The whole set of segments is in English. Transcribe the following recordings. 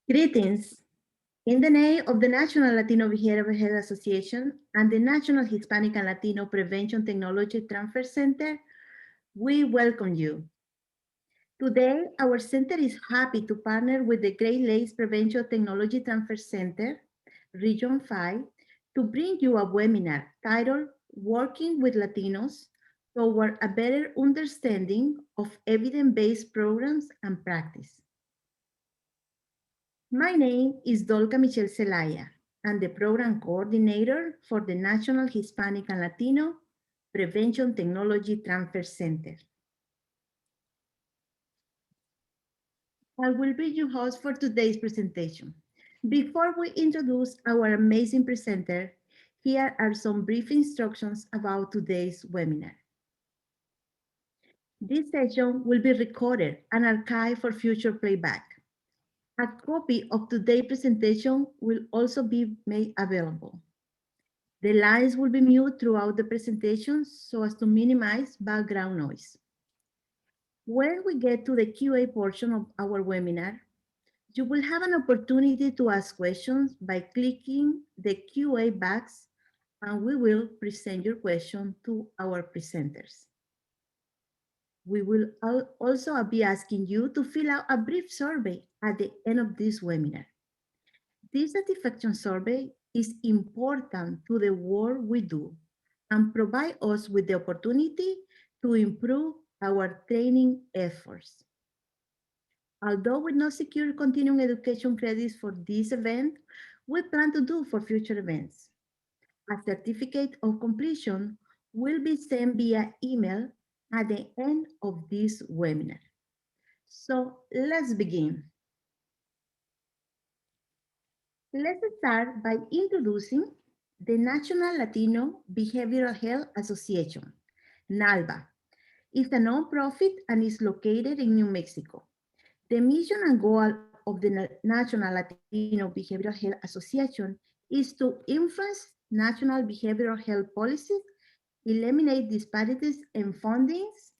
Greetings. In the name of the National Latino Behavioral Health Association and the National Hispanic and Latino Prevention Technology Transfer Center, we welcome you. Today, our center is happy to partner with the Great Lakes Prevention Technology Transfer Center, Region 5, to bring you a webinar titled Working with Latinos Toward a Better Understanding of Evidence-Based Programs and Practice. My name is Dolca Michelle Zelaya. I'm the program coordinator for the National Hispanic and Latino Prevention Technology Transfer Center. I will be your host for today's presentation. Before we introduce our amazing presenter, here are some brief instructions about today's webinar. This session will be recorded and archived for future playback. A copy of today's presentation will also be made available. The lines will be muted throughout the presentation so as to minimize background noise. When we get to the QA portion of our webinar, you will have an opportunity to ask questions by clicking the QA box, and we will present your question to our presenters. We will also be asking you to fill out a brief survey at the end of this webinar. This satisfaction survey is important to the work we do and provide us with the opportunity to improve our training efforts. Although we not secure continuing education credits for this event, we plan to do for future events. A certificate of completion will be sent via email at the end of this webinar. So let's begin. Let's start by introducing the National Latino Behavioral Health Association, NALBA. It's a nonprofit and is located in New Mexico. The mission and goal of the National Latino Behavioral Health Association is to influence national behavioral health policies, eliminate disparities in fundings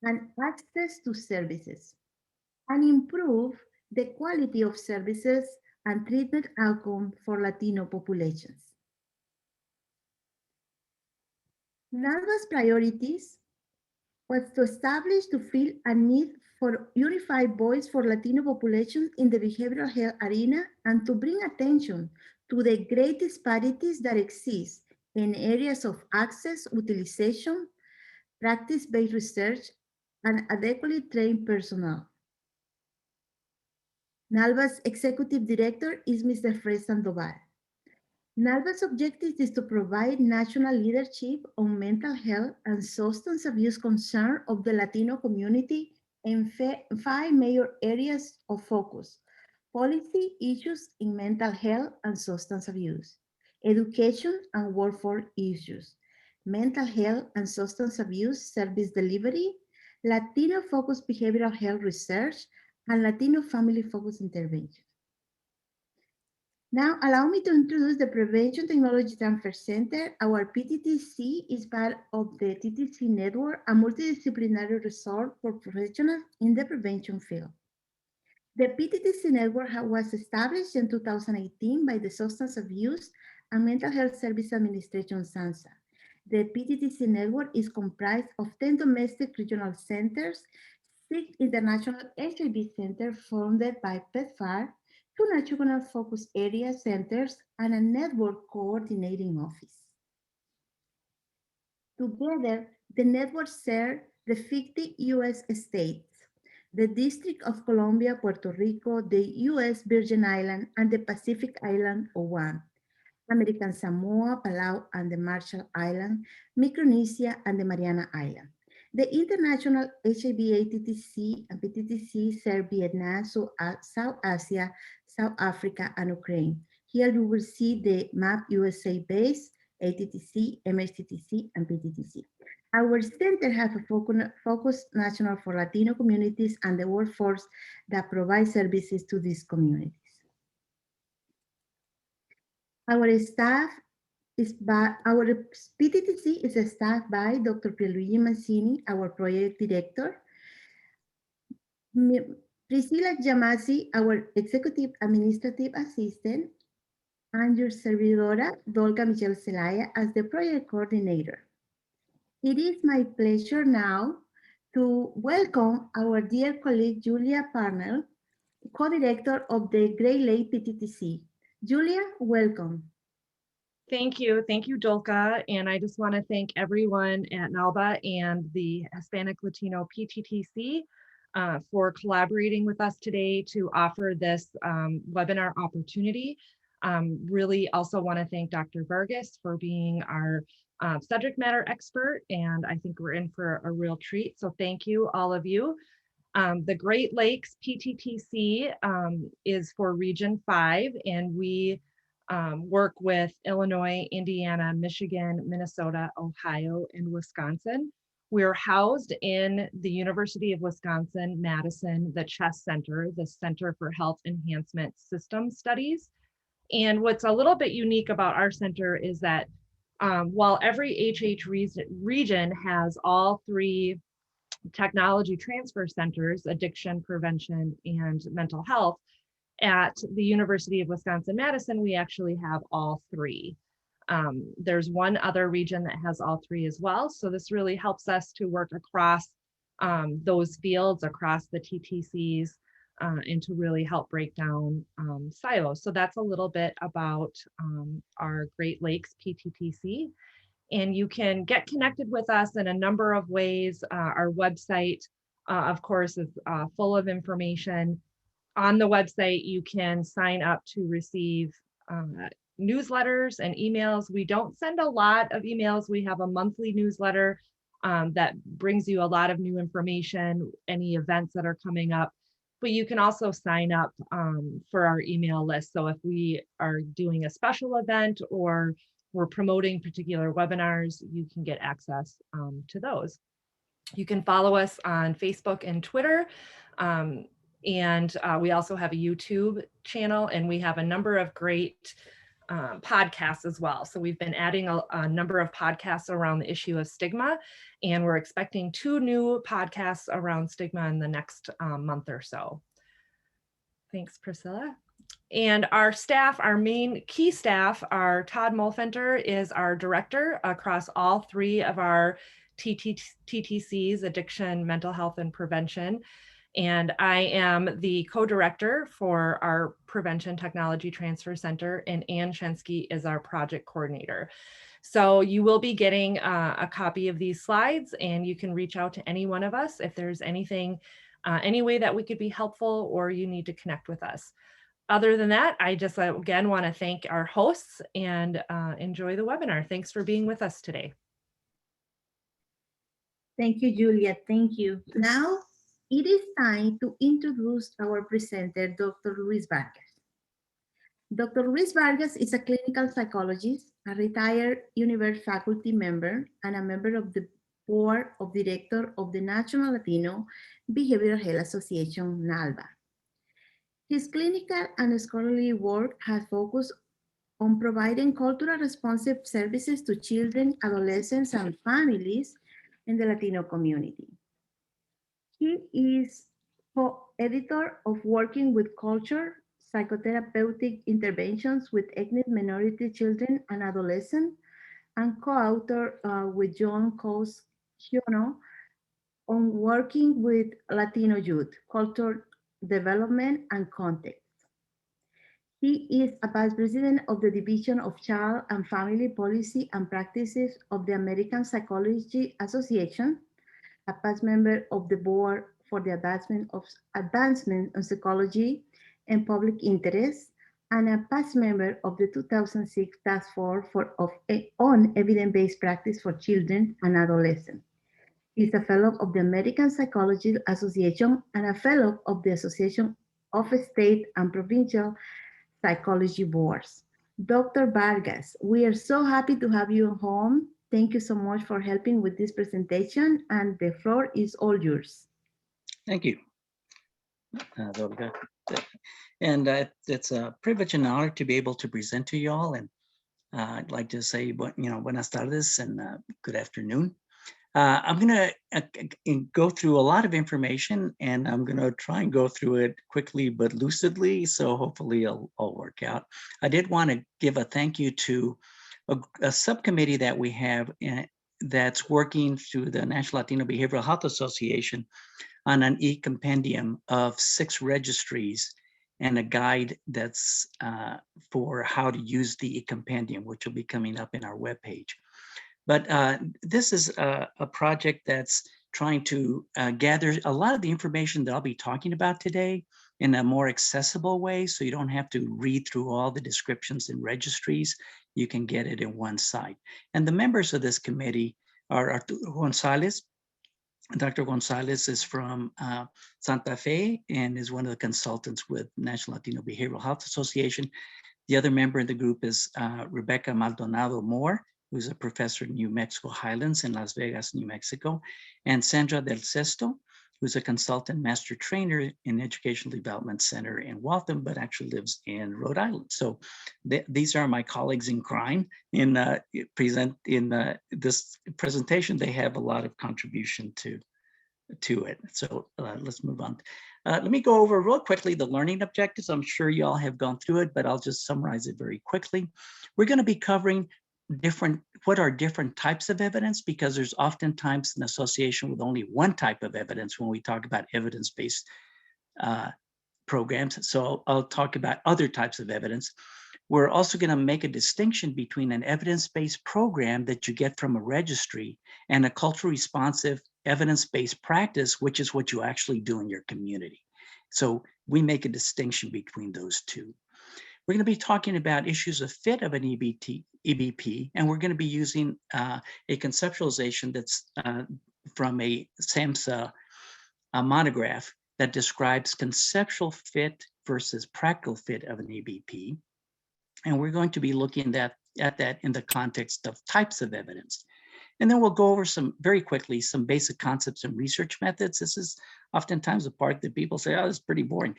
and access to services, and improve the quality of services and treatment outcome for Latino populations. NALBA's priorities was to establish to fill a need for unified voice for Latino populations in the behavioral health arena and to bring attention to the great disparities that exist in areas of access, utilization, practice-based research, and adequately trained personnel. NALBA's executive director is Mr. Fred Sandoval. NALBA's objective is to provide national leadership on mental health and substance abuse concern of the Latino community in 5 major areas of focus: policy issues in mental health and substance abuse, education and workforce issues, mental health and substance abuse service delivery, Latino-focused behavioral health research, and Latino family-focused intervention. Now, allow me to introduce the Prevention Technology Transfer Center. Our PTTC is part of the TTC network, a multidisciplinary resort for professionals in the prevention field. The PTTC network was established in 2018 by the Substance Abuse and Mental Health Service Administration, SAMHSA. The PTTC network is comprised of 10 domestic regional centers, 6 international HIV centers funded by PEPFAR, 2 national focus area centers, and a network coordinating office. Together, the network serves the 50 US states, the District of Columbia, Puerto Rico, the US Virgin Islands, and the Pacific Island of Guam, American Samoa, Palau, and the Marshall Islands, Micronesia, and the Mariana Islands. The international HIV ATTC and PTTC serve Vietnam, South Asia, South Africa, and Ukraine. Here you will see the map USA based ATTC, MHTTC, and PTTC. Our center has a focus national for Latino communities and the workforce that provides services to these communities. Our staff our PTTC is staffed by Dr. Pierluigi Mancini, our project director, Priscilla Jamasi, our Executive Administrative Assistant, and your servidora, Dolga Michelle Zelaya, as the Project Coordinator. It is my pleasure now to welcome our dear colleague, Julia Parnell, co-director of the Great Lakes PTTC. Julia, welcome. Thank you, Dolka. And I just want to thank everyone at NALBA and the Hispanic Latino PTTC for collaborating with us today to offer this webinar opportunity. Really also want to thank Dr. Vargas for being our subject matter expert, and I think we're in for a real treat. So thank you, all of you. The Great Lakes PTTC is for Region 5, and we work with Illinois, Indiana, Michigan, Minnesota, Ohio, and Wisconsin. We're housed in the University of Wisconsin-Madison, the CHESS Center, the Center for Health Enhancement System Studies. And what's a little bit unique about our center is that while every HH region has all three technology transfer centers, addiction prevention and mental health, at the University of Wisconsin-Madison, we actually have all three. There's one other region that has all three as well. So this really helps us to work across those fields, across the TTCs, and to really help break down silos. So that's a little bit about our Great Lakes PTTC. And you can get connected with us in a number of ways. Our website, of course, is full of information. On the website, you can sign up to receive newsletters and emails. We don't send a lot of emails. We have a monthly newsletter that brings you a lot of new information, any events that are coming up. But you can also sign up for our email list. So if we are doing a special event or we're promoting particular webinars, you can get access to those. You can follow us on Facebook and Twitter. And we also have a YouTube channel, and we have a number of great podcasts as well. So we've been adding a number of podcasts around the issue of stigma, and we're expecting 2 new podcasts around stigma in the next month or so. Thanks, Priscilla. And our staff, our main key staff, our Todd Molfenter is our director across all 3 of our TTCs, addiction, mental health, and prevention. And I am the co-director for our Prevention Technology Transfer Center, and Ann Shensky is our project coordinator. So you will be getting a copy of these slides, and you can reach out to any one of us if there's anything, any way that we could be helpful or you need to connect with us. Other than that, I just again want to thank our hosts and enjoy the webinar. Thanks for being with us today. Thank you, Julia. Thank you. Now, it is time to introduce our presenter, Dr. Luis Vargas. Dr. Luis Vargas is a clinical psychologist, a retired Universe faculty member, and a member of the board of directors of the National Latino Behavioral Health Association, NALBA. His clinical and scholarly work has focused on providing culturally responsive services to children, adolescents, and families in the Latino community. He is co-editor of Working with Culture, Psychotherapeutic Interventions with Ethnic Minority Children and Adolescents, and co-author with John Cos-Hiono on Working with Latino Youth, Culture Development and Context. He is a vice president of the Division of Child and Family Policy and Practices of the American Psychology Association, a past member of the board for the advancement of psychology and public interest, and a past member of the 2006 Task Force on Evidence-Based Practice for Children and Adolescents. He is a fellow of the American Psychology Association and a fellow of the Association of State and Provincial Psychology Boards. Dr. Vargas, we are so happy to have you home. Thank you so much for helping with this presentation, and the floor is all yours. Thank you, Dolga. And it's a privilege and honor to be able to present to you all. And I'd like to say, buenas tardes and good afternoon. I'm going to go through a lot of information, and I'm going to try and go through it quickly but lucidly, so hopefully it'll all work out. I did want to give a thank you to a subcommittee that we have that's working through the National Latino Behavioral Health Association on an e-compendium of 6 registries and a guide that's for how to use the e-compendium, which will be coming up in our webpage. But this is a project that's trying to gather a lot of the information that I'll be talking about today in a more accessible way, so you don't have to read through all the descriptions in registries. You can get it in one site. And the members of this committee are Arturo Gonzalez. Dr. Gonzalez is from Santa Fe and is one of the consultants with National Latino Behavioral Health Association. The other member in the group is Rebecca Maldonado Moore, who's a professor in New Mexico Highlands in Las Vegas, New Mexico, and Sandra Del Sesto, who's a consultant master trainer in Educational Development Center in Waltham, but actually lives in Rhode Island. So these are my colleagues in crime in this presentation. They have a lot of contribution to it. So let's move on. Let me go over real quickly the learning objectives. I'm sure you all have gone through it, but I'll just summarize it very quickly. We're going to be covering what are different types of evidence, because there's oftentimes an association with only one type of evidence when we talk about evidence-based programs. So I'll talk about other types of evidence. We're also going to make a distinction between an evidence-based program that you get from a registry and a culturally responsive evidence-based practice, which is what you actually do in your community. So we make a distinction between those two. We're going to be talking about issues of fit of an EBP, and we're going to be using a conceptualization that's from a SAMHSA monograph that describes conceptual fit versus practical fit of an EBP. And we're going to be looking at that in the context of types of evidence. And then we'll go over very quickly, some basic concepts and research methods. This is oftentimes a part that people say, oh, it's pretty boring,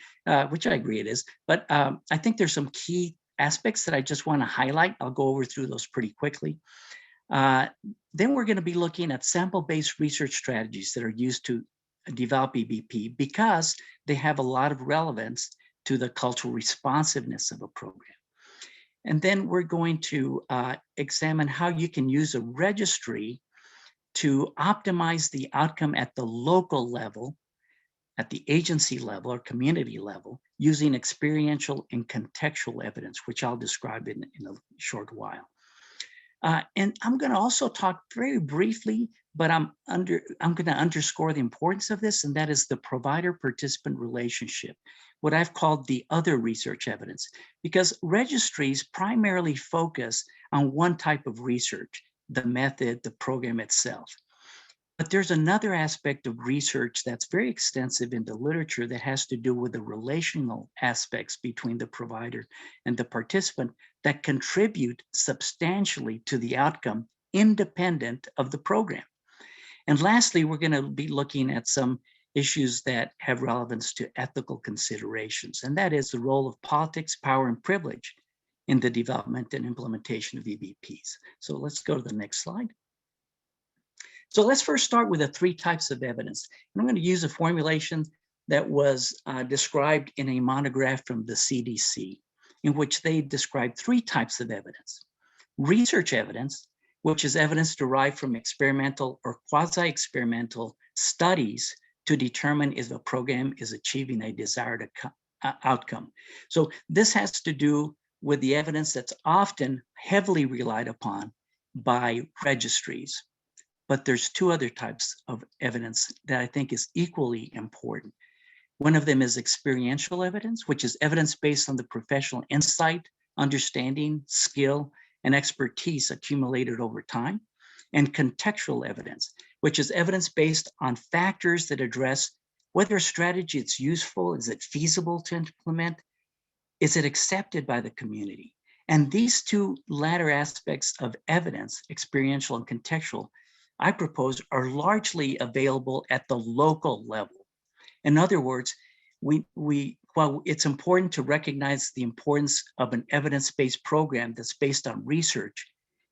which I agree it is. But I think there's some key aspects that I just want to highlight. I'll go over through those pretty quickly. Then we're going to be looking at sample-based research strategies that are used to develop EBP, because they have a lot of relevance to the cultural responsiveness of a program. And then we're going to examine how you can use a registry to optimize the outcome at the local level, at the agency level or community level, using experiential and contextual evidence, which I'll describe in a short while. And I'm going to also talk very briefly, but I'm going to underscore the importance of this, and that is the provider-participant relationship, what I've called the other research evidence, because registries primarily focus on one type of research, the method, the program itself. But there's another aspect of research that's very extensive in the literature that has to do with the relational aspects between the provider and the participant that contribute substantially to the outcome independent of the program. And lastly, we're going to be looking at some issues that have relevance to ethical considerations, and that is the role of politics, power, and privilege in the development and implementation of EBPs. So let's go to the next slide. So let's first start with the 3 types of evidence. And I'm going to use a formulation that was described in a monograph from the CDC, in which they described 3 types of evidence. Research evidence, which is evidence derived from experimental or quasi-experimental studies to determine if a program is achieving a desired outcome. So this has to do with the evidence that's often heavily relied upon by registries. But there's 2 other types of evidence that I think is equally important. One of them is experiential evidence, which is evidence based on the professional insight, understanding, skill, and expertise accumulated over time. And contextual evidence, which is evidence based on factors that address whether a strategy is useful, is it feasible to implement, is it accepted by the community? And these 2 latter aspects of evidence, experiential and contextual, I propose are largely available at the local level. In other words, while it's important to recognize the importance of an evidence-based program that's based on research,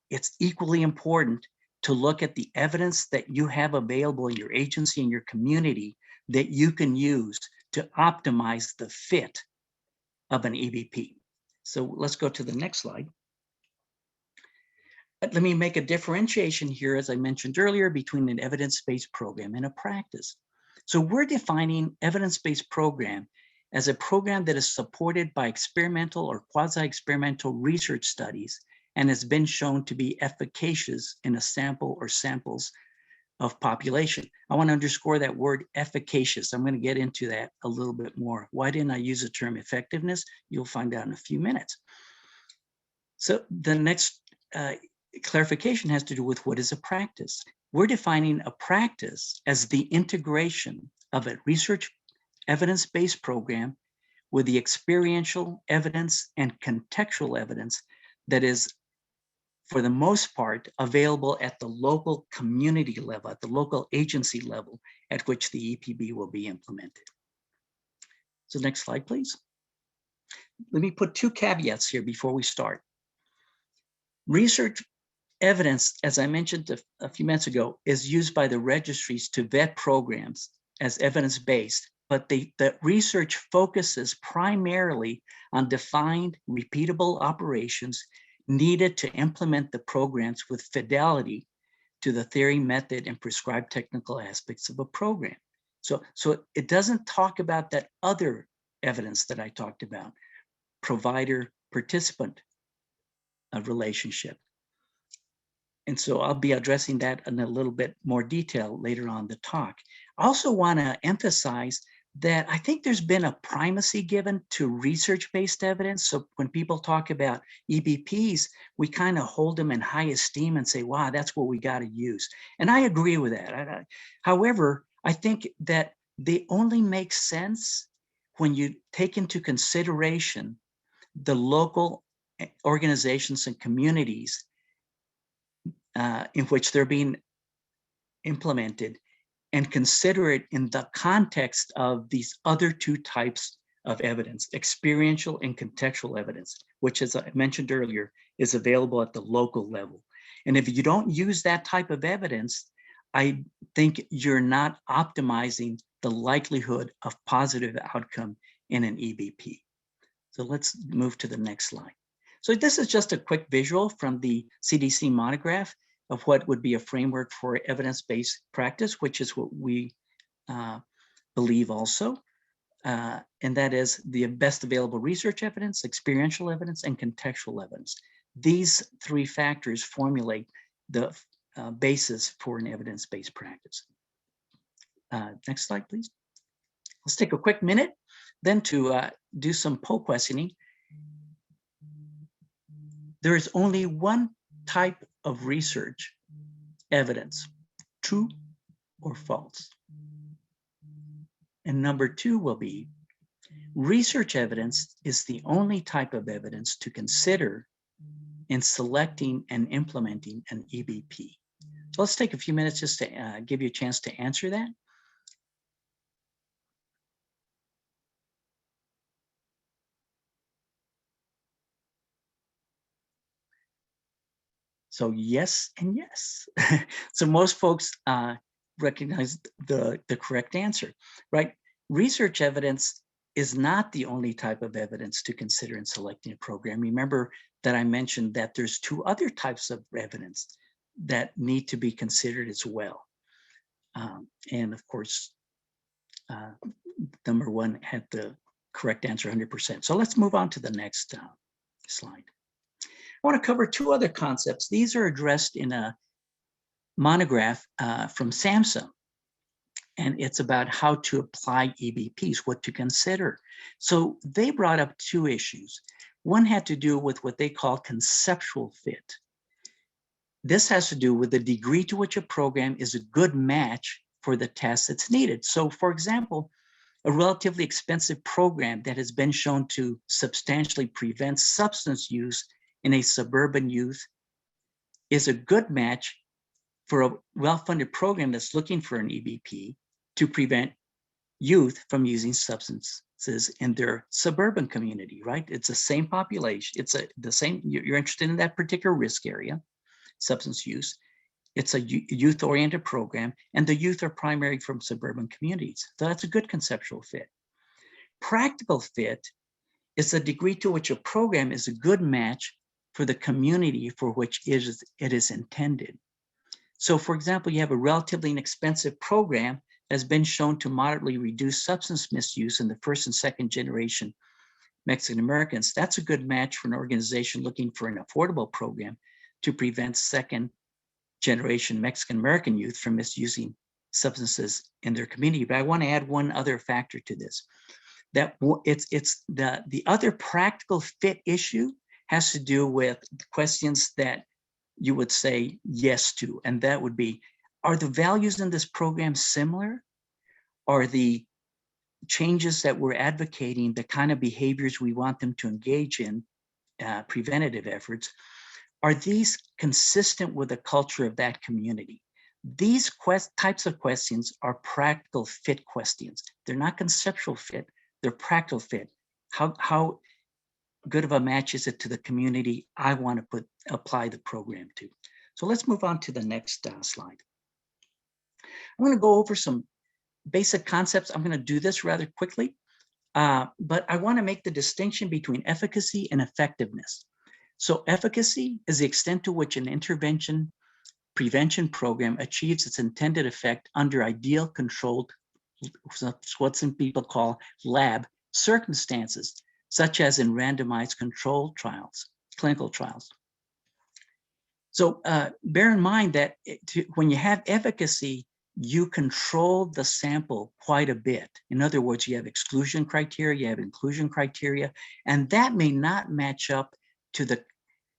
it's equally important to look at the evidence that you have available in your agency and your community that you can use to optimize the fit of an EBP. So let's go to the next slide. Let me make a differentiation here, as I mentioned earlier, between an evidence-based program and a practice. So we're defining evidence-based program as a program that is supported by experimental or quasi-experimental research studies and has been shown to be efficacious in a sample or samples of population. I want to underscore that word efficacious. I'm going to get into that a little bit more. Why didn't I use the term effectiveness? You'll find out in a few minutes. So the next clarification has to do with what is a practice. We're defining a practice as the integration of a research evidence-based program with the experiential evidence and contextual evidence that is, for the most part, available at the local community level, at the local agency level at which the EPB will be implemented. So next slide, please. Let me put two caveats here before we start. Research evidence, as I mentioned a few minutes ago, is used by the registries to vet programs as evidence-based, but the research focuses primarily on defined, repeatable operations needed to implement the programs with fidelity to the theory, method, and prescribed technical aspects of a program. So it doesn't talk about that other evidence that I talked about, provider-participant relationship. And so I'll be addressing that in a little bit more detail later on the talk. I also want to emphasize that I think there's been a primacy given to research-based evidence. So when people talk about EBPs, we kind of hold them in high esteem and say, wow, that's what we got to use. And I agree with that. However, I think that they only make sense when you take into consideration the local organizations and communities in which they're being implemented, and consider it in the context of these other two types of evidence, experiential and contextual evidence, which, as I mentioned earlier, is available at the local level. And if you don't use that type of evidence, I think you're not optimizing the likelihood of positive outcome in an EBP. So let's move to the next slide. So this is just a quick visual from the CDC monograph of what would be a framework for evidence-based practice, which is what we believe also. And that is the best available research evidence, experiential evidence, and contextual evidence. These three factors formulate the basis for an evidence-based practice. Next slide, please. Let's take a quick minute then to do some poll questioning. There is only one type of research evidence, true or false. And number two will be, research evidence is the only type of evidence to consider in selecting and implementing an EBP. So let's take a few minutes just to give you a chance to answer that. So yes and yes. So most folks recognize the correct answer, right? Research evidence is not the only type of evidence to consider in selecting a program. Remember that I mentioned that there's two other types of evidence that need to be considered as well. And of course, number one had the correct answer 100%. So let's move on to the next slide. I want to cover two other concepts. These are addressed in a monograph from SAMHSA, and it's about how to apply EBPs, what to consider. So they brought up two issues. One had to do with what they call conceptual fit. This has to do with the degree to which a program is a good match for the task that's needed. So for example, a relatively expensive program that has been shown to substantially prevent substance use in a suburban youth is a good match for a well-funded program that's looking for an EBP to prevent youth from using substances in their suburban community, right? It's the same population. It's the same, you're interested in that particular risk area, substance use. It's a youth-oriented program, and the youth are primarily from suburban communities. So that's a good conceptual fit. Practical fit is the degree to which a program is a good match for the community for which it is intended. So for example, you have a relatively inexpensive program that has been shown to moderately reduce substance misuse in the first and second generation Mexican Americans. That's a good match for an organization looking for an affordable program to prevent second generation Mexican American youth from misusing substances in their community. But I want to add one other factor to this. That it's the other practical fit issue has to do with questions that you would say yes to, and that would be, are the values in this program similar? Are the changes that we're advocating the kind of behaviors we want them to engage in, preventative efforts, are these consistent with the culture of that community? These types of questions are practical fit questions. They're not conceptual fit, they're practical fit. How good of a match is it to the community I want to apply the program to? So let's move on to the next slide. I'm going to go over some basic concepts. I'm going to do this rather quickly, but I want to make the distinction between efficacy and effectiveness. So efficacy is the extent to which an intervention prevention program achieves its intended effect under ideal controlled, what some people call lab circumstances, such as in randomized controlled trials, clinical trials. So bear in mind that when you have efficacy, you control the sample quite a bit. In other words, you have exclusion criteria, you have inclusion criteria, and that may not match up to the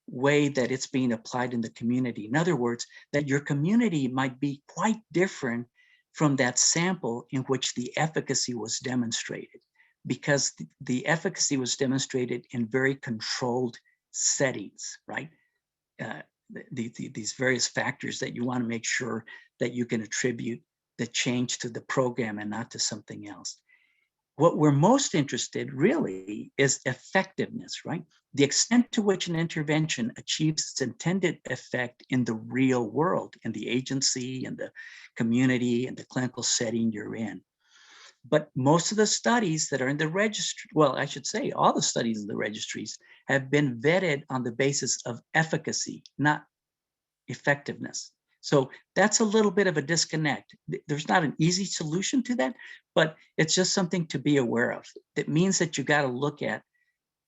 way that it's being applied in the community. In other words, that your community might be quite different from that sample in which the efficacy was demonstrated, because the efficacy was demonstrated in very controlled settings, right? These various factors that you want to make sure that you can attribute the change to the program and not to something else. What we're most interested really is effectiveness, right? The extent to which an intervention achieves its intended effect in the real world, in the agency, in the community, in the clinical setting you're in. But most of the studies that are in the registry, well, I should say all the studies in the registries have been vetted on the basis of efficacy, not effectiveness. So that's a little bit of a disconnect. There's not an easy solution to that, but it's just something to be aware of. That means that you got to look at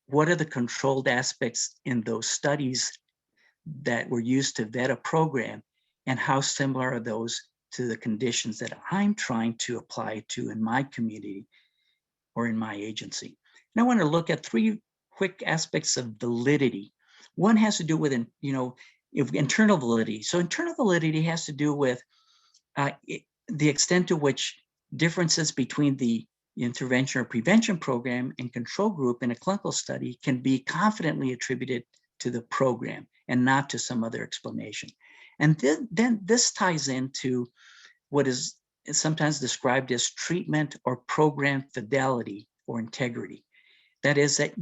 what are the controlled aspects in those studies that were used to vet a program, and how similar are those to the conditions that I'm trying to apply to in my community or in my agency. And I want to look at three quick aspects of validity. One has to do with, internal validity. So internal validity has to do with the extent to which differences between the intervention or prevention program and control group in a clinical study can be confidently attributed to the program and not to some other explanation. And then this ties into what is sometimes described as treatment or program fidelity or integrity. That is that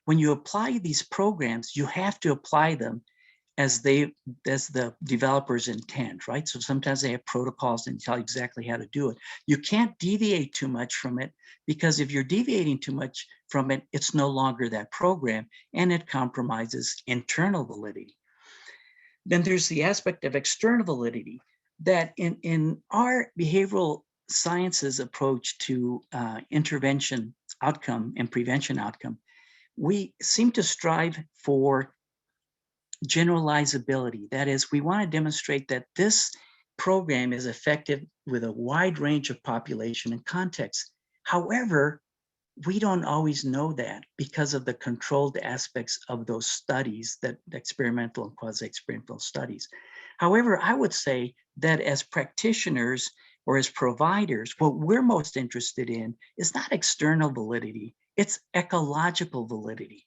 when you apply these programs, you have to apply them as the developers intend, right? So sometimes they have protocols and tell you exactly how to do it. You can't deviate too much from it, because if you're deviating too much from it, it's no longer that program and it compromises internal validity. Then there's the aspect of external validity, that in our behavioral sciences approach to intervention outcome and prevention outcome, we seem to strive for generalizability. That is, we want to demonstrate that this program is effective with a wide range of population and context. However, we don't always know that because of the controlled aspects of those studies, that experimental and quasi-experimental studies. However, I would say that as practitioners or as providers, what we're most interested in is not external validity, it's ecological validity.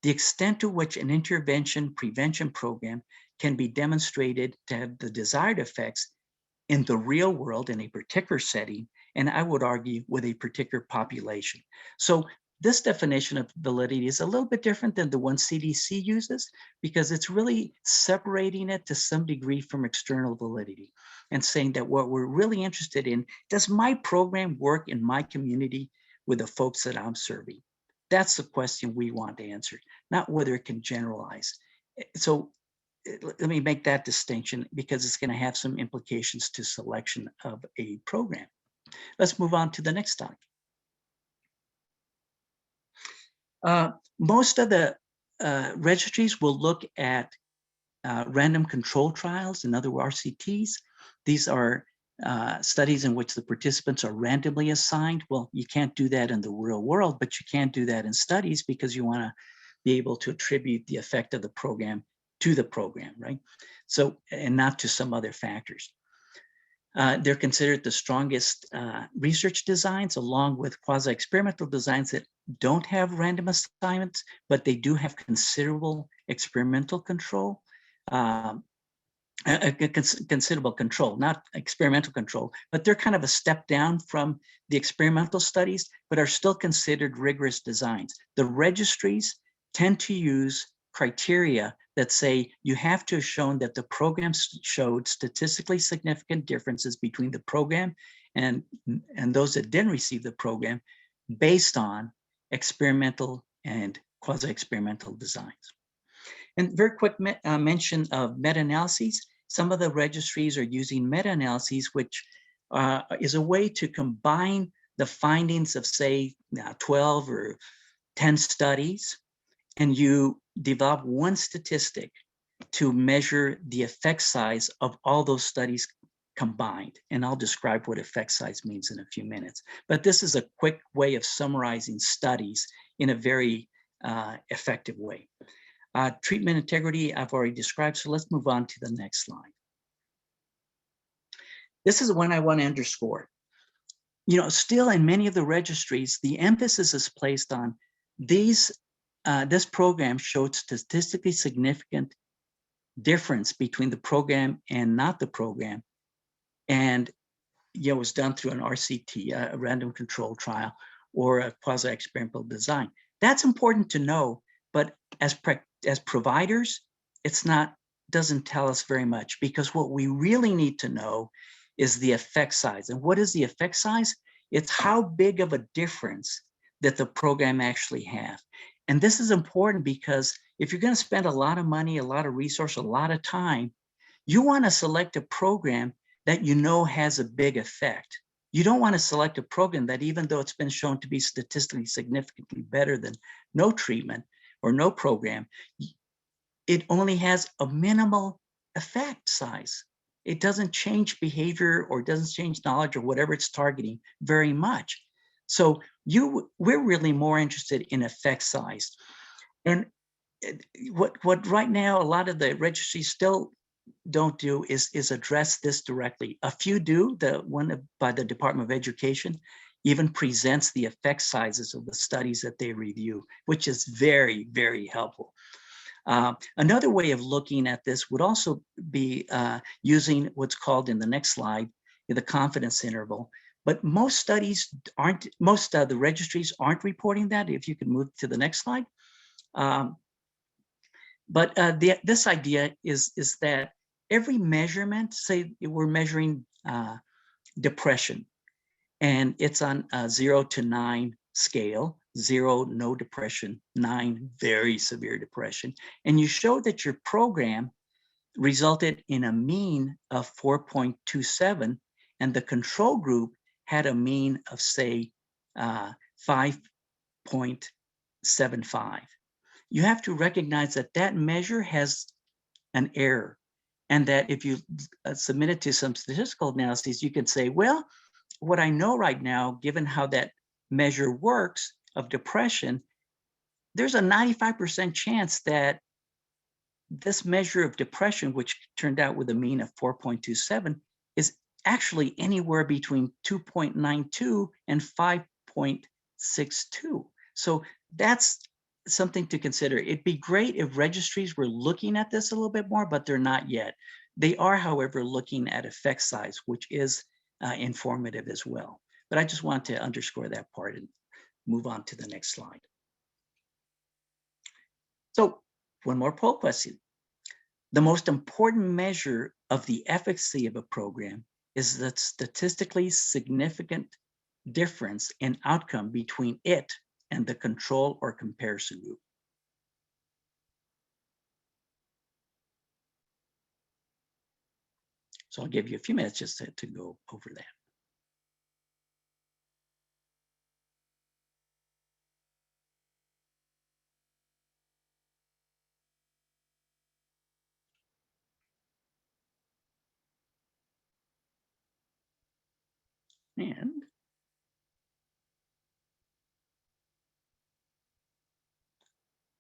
The extent to which an intervention prevention program can be demonstrated to have the desired effects in the real world in a particular setting, and I would argue with a particular population. So This definition of validity is a little bit different than the one CDC uses because it's really separating it to some degree from external validity and saying that what we're really interested in, does my program work in my community with the folks that I'm serving? That's the question we want to answer, not whether it can generalize. So let me make that distinction because it's going to have some implications to selection of a program. Let's move on to the next slide. Most of the registries will look at random control trials, in other words, RCTs. These are studies in which the participants are randomly assigned. Well, you can't do that in the real world, but you can do that in studies because you want to be able to attribute the effect of the program to the program, right? So, and not to some other factors. They're considered the strongest research designs, along with quasi-experimental designs that don't have random assignments, but they do have considerable experimental control. Considerable control, not experimental control, but they're kind of a step down from the experimental studies, but are still considered rigorous designs. The registries tend to use criteria that say you have to have shown that the program showed statistically significant differences between the program and those that didn't receive the program based on experimental and quasi-experimental designs. And very quick mention of meta-analyses. Some of the registries are using meta-analyses, which is a way to combine the findings of, say, 12 or 10 studies, and you develop one statistic to measure the effect size of all those studies combined. And I'll describe what effect size means in a few minutes. But this is a quick way of summarizing studies in a very effective way. Treatment integrity, I've already described, so let's move on to the next slide. This is the one I want to underscore. You know, still in many of the registries, the emphasis is placed on these. This program showed statistically significant difference between the program and not the program, and it was done through an RCT, a random control trial, or a quasi-experimental design. That's important to know, but as providers, doesn't tell us very much, because what we really need to know is the effect size. And what is the effect size? It's how big of a difference that the program actually has. And this is important because if you're going to spend a lot of money, a lot of resource, a lot of time, you want to select a program that you know has a big effect. You don't want to select a program that, even though it's been shown to be statistically significantly better than no treatment or no program, it only has a minimal effect size. It doesn't change behavior or doesn't change knowledge or whatever it's targeting very much. So we're really more interested in effect size. And what right now a lot of the registries still don't do is address this directly. A few do. The one by the Department of Education even presents the effect sizes of the studies that they review, which is very, very helpful. Another way of looking at this would also be using what's called in the next slide, the confidence interval. But most studies aren't, most of the registries aren't reporting that. If you could move to the next slide. This idea is that every measurement, say we're measuring depression, and it's on a 0 to 9 scale, 0, no depression, 9, very severe depression. And you show that your program resulted in a mean of 4.27, and the control group had a mean of, say, 5.75. You have to recognize that that measure has an error, and that if you submit it to some statistical analyses, you can say, well, what I know right now, given how that measure works of depression, there's a 95% chance that this measure of depression, which turned out with a mean of 4.27, is actually anywhere between 2.92 and 5.62. So that's something to consider. It'd be great if registries were looking at this a little bit more, but they're not yet. They are, however, looking at effect size, which is informative as well. But I just want to underscore that part. move on to the next slide. So one more poll question. The most important measure of the efficacy of a program is the statistically significant difference in outcome between it and the control or comparison group. So I'll give you a few minutes just to go over that.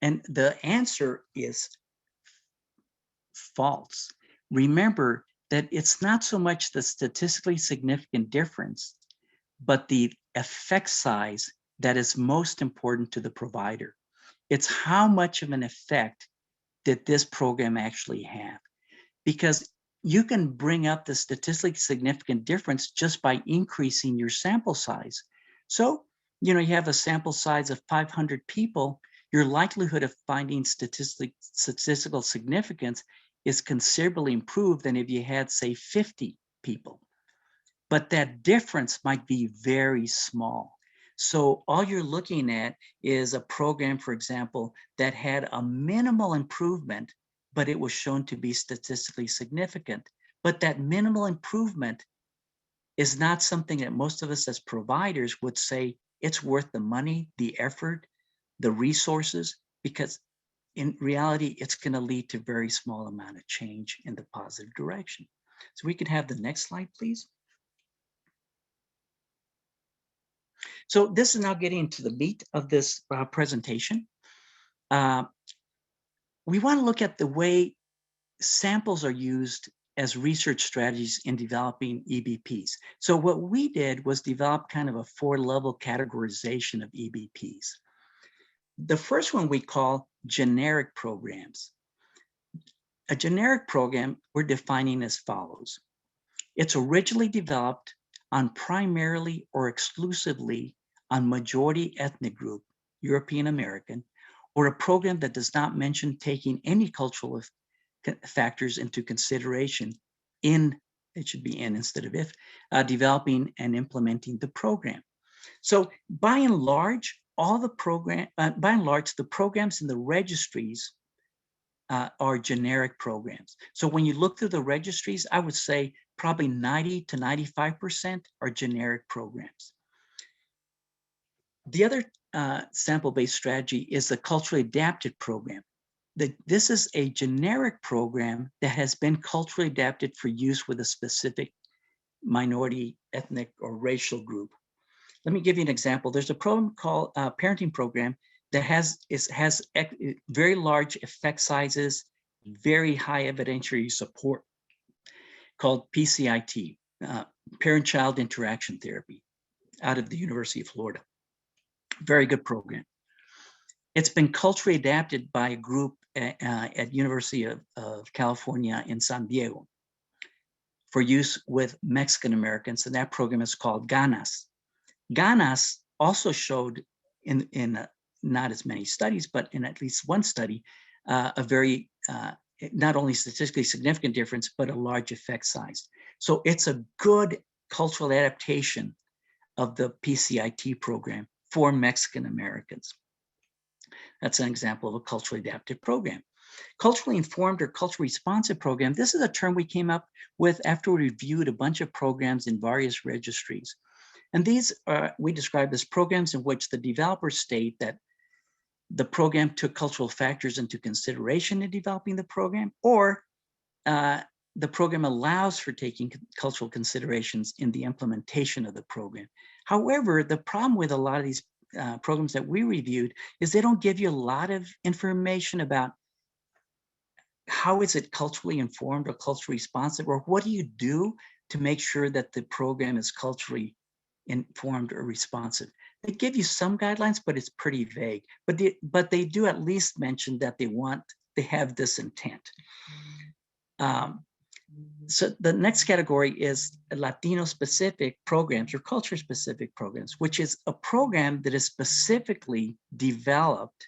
And the answer is false. Remember that it's not so much the statistically significant difference, but the effect size that is most important to the provider. It's how much of an effect did this program actually have? Because you can bring up the statistically significant difference just by increasing your sample size. So, you have a sample size of 500 people, your likelihood of finding statistical significance is considerably improved than if you had, say, 50 people. But that difference might be very small. So all you're looking at is a program, for example, that had a minimal improvement, but it was shown to be statistically significant. But that minimal improvement is not something that most of us as providers would say it's worth the money, the effort, the resources, because in reality, it's going to lead to very small amount of change in the positive direction. So we can have the next slide, please. So this is now getting into the meat of this presentation. We want to look at the way samples are used as research strategies in developing EBPs. So what we did was develop kind of a 4-level categorization of EBPs. The first one we call generic programs. A generic program we're defining as follows. It's originally developed on primarily or exclusively on majority ethnic group, European American, or a program that does not mention taking any cultural factors into consideration in, it should be in instead of if, developing and implementing the program. So by and large, the programs in the registries are generic programs. So when you look through the registries, I would say probably 90 to 95% are generic programs. The other sample-based strategy is the culturally adapted program. This is a generic program that has been culturally adapted for use with a specific minority, ethnic, or racial group. Let me give you an example. There's a program called parenting program that has very large effect sizes, very high evidentiary support, called PCIT, Parent-Child Interaction Therapy, out of the University of Florida. Very good program. It's been culturally adapted by a group at University of California in San Diego for use with Mexican Americans, and that program is called GANAS. GANAS also showed in not as many studies, but in at least one study, a very, not only statistically significant difference, but a large effect size. So it's a good cultural adaptation of the PCIT program for Mexican Americans. That's an example of a culturally adaptive program. Culturally informed or culturally responsive program, this is a term we came up with after we reviewed a bunch of programs in various registries. And these we describe as programs in which the developers state that the program took cultural factors into consideration in developing the program, or the program allows for taking cultural considerations in the implementation of the program. However, the problem with a lot of these programs that we reviewed is they don't give you a lot of information about how is it culturally informed or culturally responsive, or what do you do to make sure that the program is culturally informed or responsive. They give you some guidelines, but it's pretty vague. But they do at least mention that they have this intent. So the next category is Latino-specific programs or culture-specific programs, which is a program that is specifically developed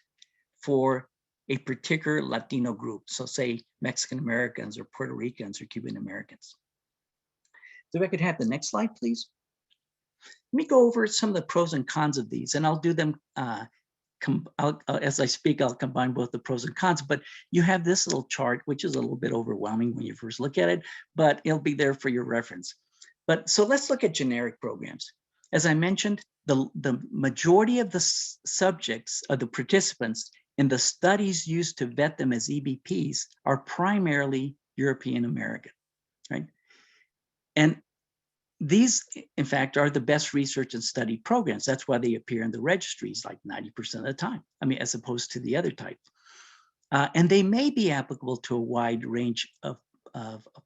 for a particular Latino group. So say Mexican Americans or Puerto Ricans or Cuban Americans. So if I could have the next slide, please. Let me go over some of the pros and cons of these, and I'll do them as I speak. I'll combine both the pros and cons, but you have this little chart, which is a little bit overwhelming when you first look at it, but it'll be there for your reference. But so let's look at generic programs. As I mentioned, the majority of the subjects of the participants in the studies used to vet them as EBPs are primarily European American, right? And these, in fact, are the best research and study programs. That's why they appear in the registries like 90% of the time. I mean, as opposed to the other type. And they may be applicable to a wide range of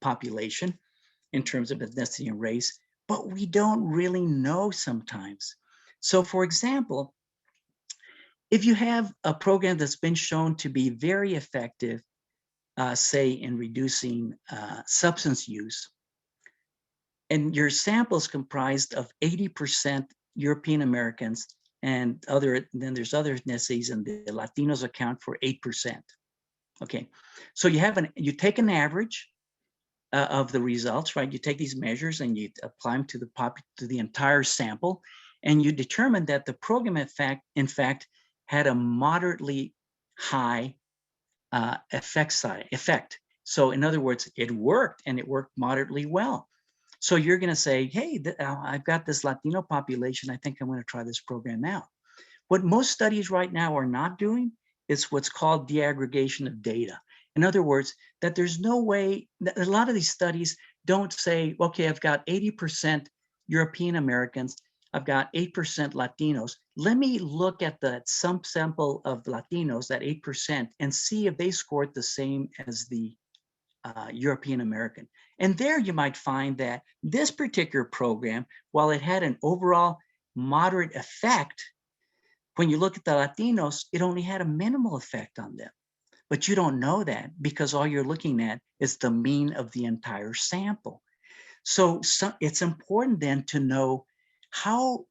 population in terms of ethnicity and race, but we don't really know sometimes. So for example, if you have a program that's been shown to be very effective, say in reducing substance use, and your sample is comprised of 80% European Americans and then there's other ethnicities, and the Latinos account for 8%. Okay, so you take an average of the results, right? You take these measures and you apply them to the entire sample, and you determine that the program in fact had a moderately high effect. So in other words, it worked, and it worked moderately well. So you're going to say, hey, I've got this Latino population. I think I'm going to try this program out. What most studies right now are not doing is what's called deaggregation of data. In other words, that there's no way, a lot of these studies don't say, okay, I've got 80% European Americans, I've got 8% Latinos. Let me look at the sample of Latinos, that 8%, and see if they scored the same as the European American. And there you might find that this particular program, while it had an overall moderate effect, when you look at the Latinos, it only had a minimal effect on them. But you don't know that because all you're looking at is the mean of the entire sample. So it's important then to know how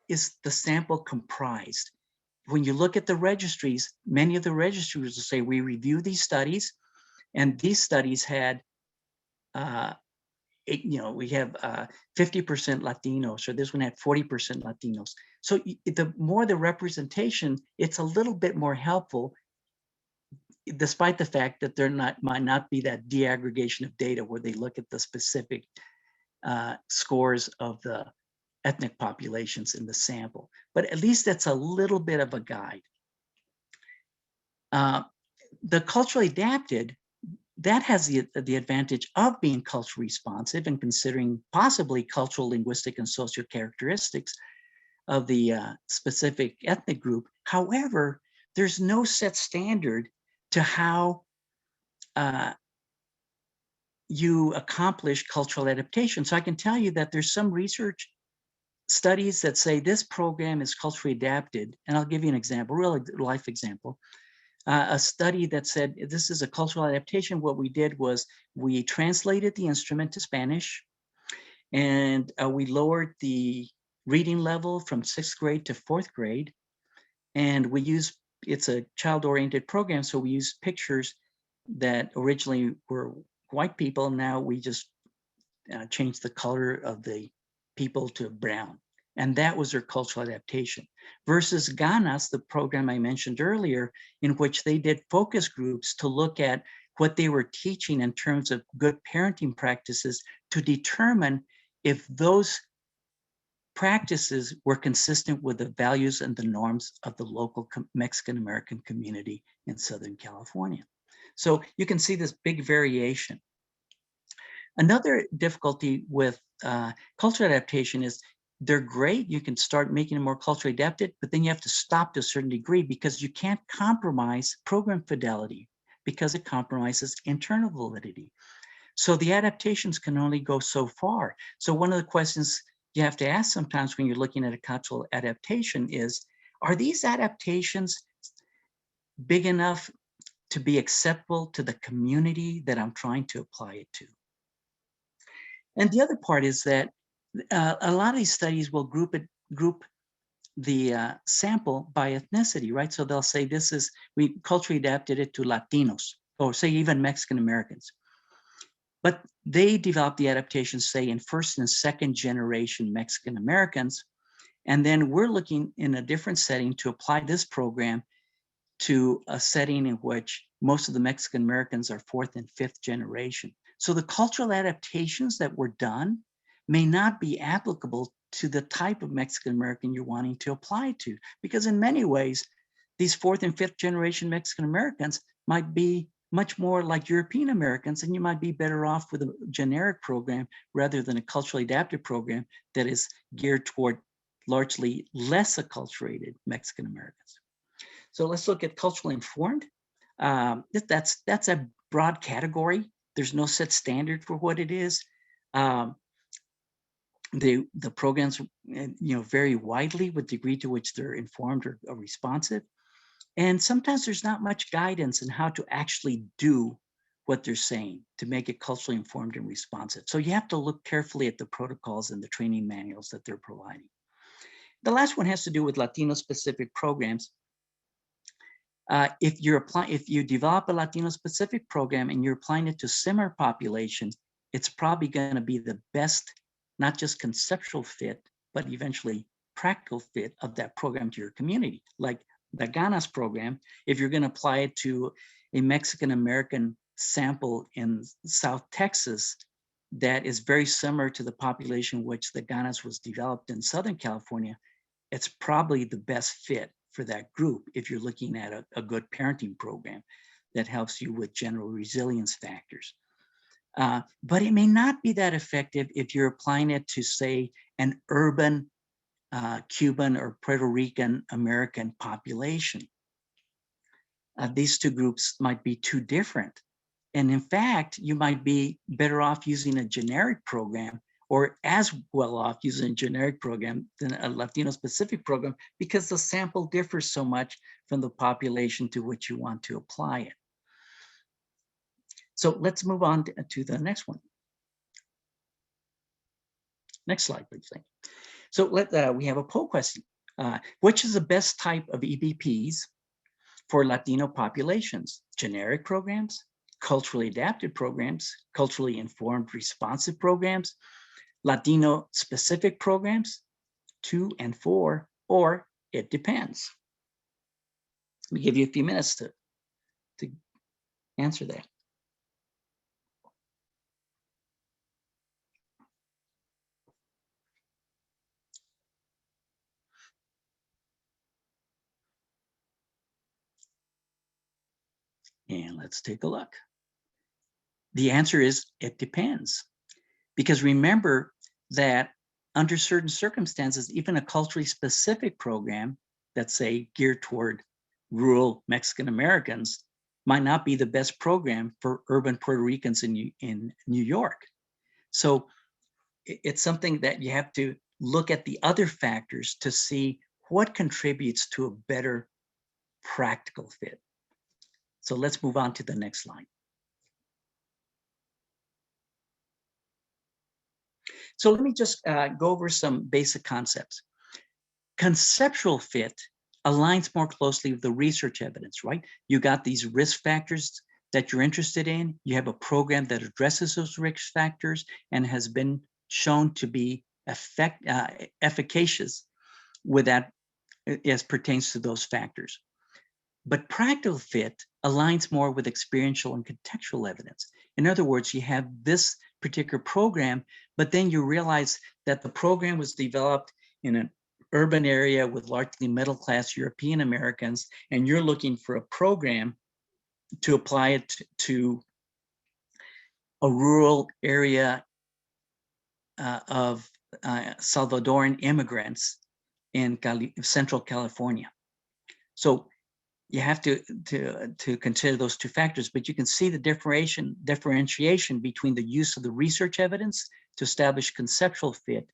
is the sample comprised. When you look at the registries, many of the registries will say, we review these studies, and these studies had, we have 50% Latinos, or this one had 40% Latinos. So the more the representation, it's a little bit more helpful, despite the fact that there might not be that deaggregation of data where they look at the specific scores of the ethnic populations in the sample. But at least that's a little bit of a guide. The culturally adapted, that has the advantage of being culturally responsive and considering possibly cultural, linguistic, and social characteristics of the specific ethnic group. However, there's no set standard to how you accomplish cultural adaptation. So I can tell you that there's some research studies that say this program is culturally adapted. And I'll give you an example, real life example. A study that said this is a cultural adaptation. What we did was we translated the instrument to Spanish, and we lowered the reading level from 6th grade to 4th grade. And we use, it's a child-oriented program, so we use pictures that originally were white people. Now we just changed the color of the people to brown. And that was their cultural adaptation. Versus Ganas, the program I mentioned earlier, in which they did focus groups to look at what they were teaching in terms of good parenting practices to determine if those practices were consistent with the values and the norms of the local Mexican-American community in Southern California. So you can see this big variation. Another difficulty with cultural adaptation is they're great. You can start making them more culturally adapted, but then you have to stop to a certain degree because you can't compromise program fidelity because it compromises internal validity. So the adaptations can only go so far. So one of the questions you have to ask sometimes when you're looking at a cultural adaptation is, are these adaptations big enough to be acceptable to the community that I'm trying to apply it to? And the other part is that a lot of these studies will group the sample by ethnicity, right? So they'll say we culturally adapted it to Latinos, or say even Mexican Americans. But they developed the adaptations, say, in first and second generation Mexican Americans. And then we're looking in a different setting to apply this program to a setting in which most of the Mexican Americans are fourth and fifth generation. So the cultural adaptations that were done may not be applicable to the type of Mexican American you're wanting to apply to, because in many ways, these fourth and fifth generation Mexican Americans might be much more like European Americans, and you might be better off with a generic program rather than a culturally adapted program that is geared toward largely less acculturated Mexican Americans. So let's look at culturally informed. That's a broad category. There's no set standard for what it is. The programs vary widely with the degree to which they're informed or responsive. And sometimes there's not much guidance in how to actually do what they're saying to make it culturally informed and responsive. So you have to look carefully at the protocols and the training manuals that they're providing. The last one has to do with Latino specific programs. If you develop a Latino specific program and you're applying it to similar populations, it's probably going to be the best, not just conceptual fit, but eventually practical fit of that program to your community. Like the Ganas program, if you're going to apply it to a Mexican American sample in South Texas that is very similar to the population which the Ganas was developed in Southern California, it's probably the best fit for that group if you're looking at a good parenting program that helps you with general resilience factors. But it may not be that effective if you're applying it to, say, an urban Cuban or Puerto Rican American population. These two groups might be too different. And in fact, you might be better off using a generic program, or as well off using a generic program than a Latino specific program, because the sample differs so much from the population to which you want to apply it. So let's move on to the next one. Next slide, please. Thank you. So we have a poll question. Which is the best type of EBPs for Latino populations? Generic programs, culturally adapted programs, culturally informed responsive programs, Latino specific programs, 2 and 4, or it depends. Let me give you a few minutes to answer that. And let's take a look. The answer is it depends. Because remember that under certain circumstances, even a culturally specific program that's, say, geared toward rural Mexican Americans might not be the best program for urban Puerto Ricans in New York. So it's something that you have to look at the other factors to see what contributes to a better practical fit. So let's move on to the next slide. So let me just go over some basic concepts. Conceptual fit aligns more closely with the research evidence, right? You got these risk factors that you're interested in. You have a program that addresses those risk factors and has been shown to be efficacious with that as pertains to those factors. But practical fit aligns more with experiential and contextual evidence. In other words, you have this particular program, but then you realize that the program was developed in an urban area with largely middle-class European Americans, and you're looking for a program to apply it to a rural area of Salvadoran immigrants in Central California. So you have to consider those two factors, but you can see the differentiation between the use of the research evidence to establish conceptual fit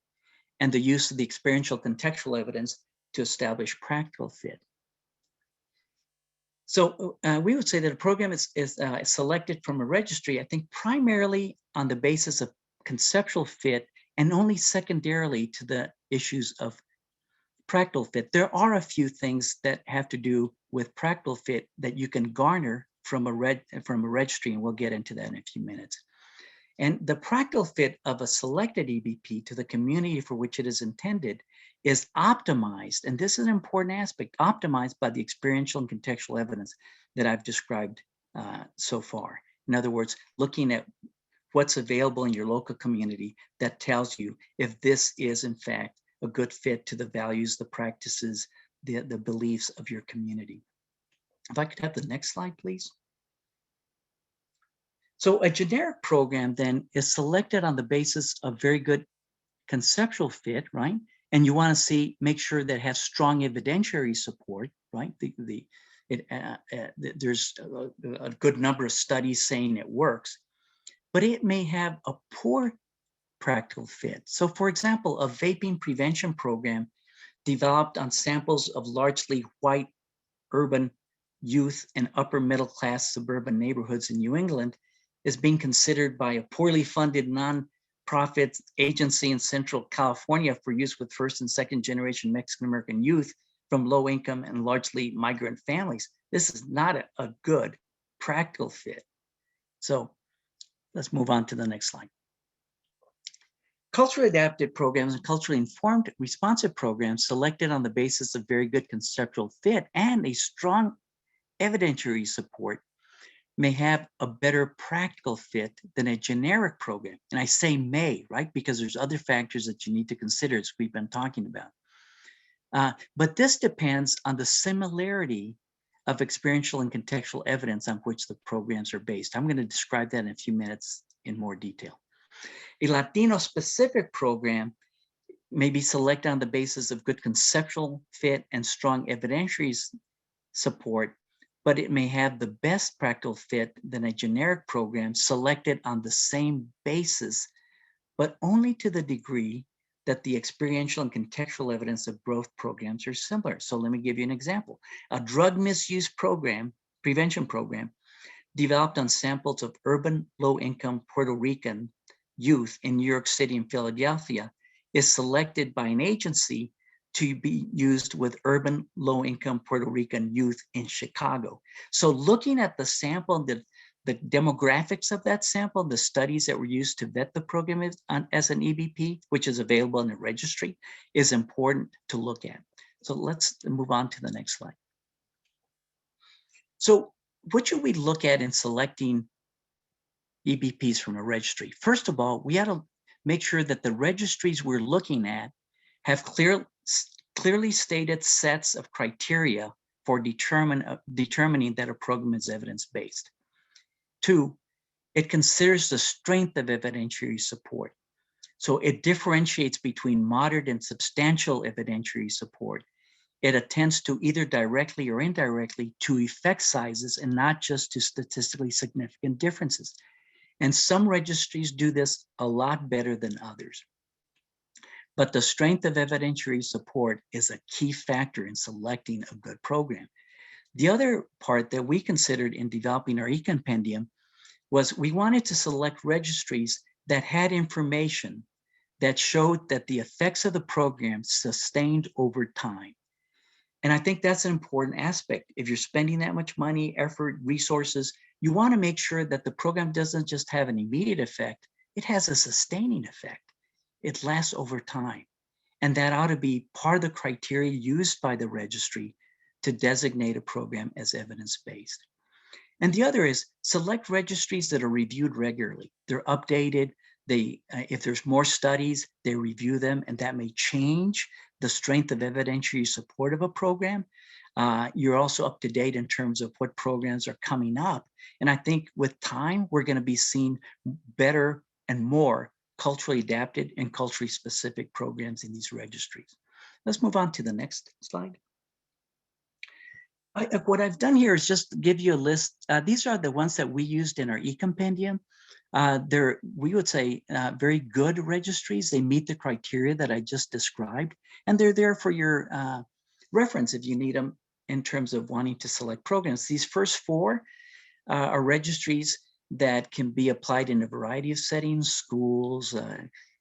and the use of the experiential contextual evidence to establish practical fit. So we would say that a program is selected from a registry, I think, primarily on the basis of conceptual fit and only secondarily to the issues of practical fit. There are a few things that have to do with practical fit that you can garner from a registry, and we'll get into that in a few minutes. And the practical fit of a selected EBP to the community for which it is intended is optimized, and this is an important aspect, optimized by the experiential and contextual evidence that I've described so far. In other words, looking at what's available in your local community that tells you if this is in fact a good fit to the values, the practices, the beliefs of your community. If I could have the next slide, please. So a generic program then is selected on the basis of very good conceptual fit, right? And you want to make sure that it has strong evidentiary support, right? There's a good number of studies saying it works, but it may have a poor practical fit. So for example, a vaping prevention program developed on samples of largely white urban youth and upper middle class suburban neighborhoods in New England is being considered by a poorly funded nonprofit agency in Central California for use with first and second generation Mexican American youth from low income and largely migrant families. This is not a good practical fit. So let's move on to the next slide. Culturally adapted programs and culturally informed responsive programs selected on the basis of very good conceptual fit and a strong evidentiary support may have a better practical fit than a generic program. And I say may, right? Because there's other factors that you need to consider as we've been talking about. But this depends on the similarity of experiential and contextual evidence on which the programs are based. I'm going to describe that in a few minutes in more detail. A Latino specific program may be selected on the basis of good conceptual fit and strong evidentiary support, but it may have the best practical fit than a generic program selected on the same basis, but only to the degree that the experiential and contextual evidence of both programs are similar. So let me give you an example. A drug misuse program, prevention program, developed on samples of urban low-income Puerto Rican youth in New York City and Philadelphia is selected by an agency to be used with urban low-income Puerto Rican youth in Chicago. So looking at the sample, the demographics of that sample, the studies that were used to vet the program as an EBP, which is available in the registry, is important to look at. So let's move on to the next slide. So what should we look at in selecting EBPs from a registry? First of all, we had to make sure that the registries we're looking at have clearly stated sets of criteria for determining that a program is evidence-based. 2, it considers the strength of evidentiary support. So it differentiates between moderate and substantial evidentiary support. It attends to either directly or indirectly to effect sizes and not just to statistically significant differences. And some registries do this a lot better than others. But the strength of evidentiary support is a key factor in selecting a good program. The other part that we considered in developing our e-compendium was we wanted to select registries that had information that showed that the effects of the program sustained over time. And I think that's an important aspect. If you're spending that much money, effort, resources, you want to make sure that the program doesn't just have an immediate effect, it has a sustaining effect. It lasts over time. And that ought to be part of the criteria used by the registry to designate a program as evidence-based. And the other is select registries that are reviewed regularly. They're updated. If there's more studies, they review them, and that may change the strength of evidentiary support of a program. You're also up to date in terms of what programs are coming up. And I think with time, we're going to be seeing better and more culturally adapted and culturally specific programs in these registries. Let's move on to the next slide. What I've done here is just give you a list. These are the ones that we used in our e-compendium. They're, we would say, very good registries. They meet the criteria that I just described, and they're there for your reference if you need them in terms of wanting to select programs. These first 4 are registries that can be applied in a variety of settings, schools,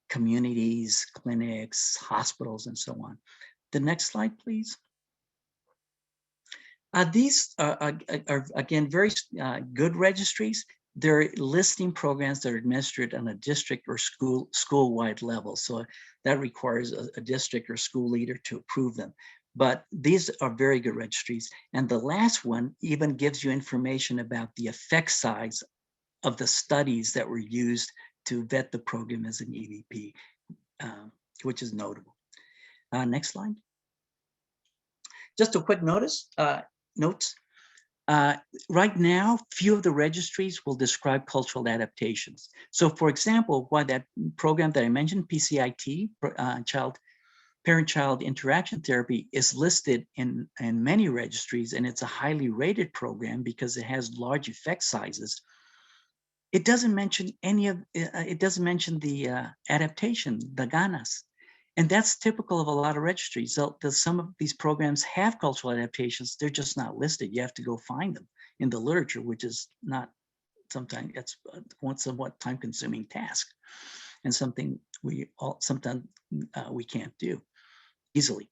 communities, clinics, hospitals, and so on. The next slide, please. These are again, very good registries. They're listing programs that are administered on a district or school-wide level. So that requires a district or school leader to approve them. But these are very good registries. And the last one even gives you information about the effect size of the studies that were used to vet the program as an EBP, which is notable. Next slide. Just a quick notes. Right now, few of the registries will describe cultural adaptations. So for example, why that program that I mentioned, PCIT, parent-child interaction therapy, is listed in many registries, and it's a highly rated program because it has large effect sizes. It doesn't mention the adaptation, the ganas. And that's typical of a lot of registries. So some of these programs have cultural adaptations, they're just not listed. You have to go find them in the literature, which is not sometimes, that's one somewhat time-consuming task, and something sometimes we can't do easily.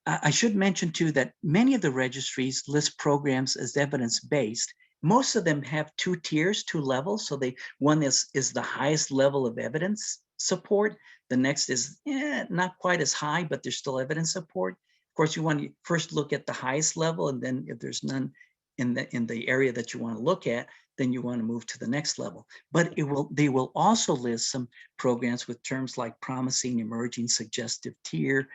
I should mention too that many of the registries list programs as evidence-based. Most of them have two tiers, two levels. So one is the highest level of evidence support. The next is not quite as high, but there's still evidence support. Of course, you want to first look at the highest level, and then if there's none in the area that you want to look at, then you want to move to the next level. But they will also list some programs with terms like promising, emerging, suggestive tier.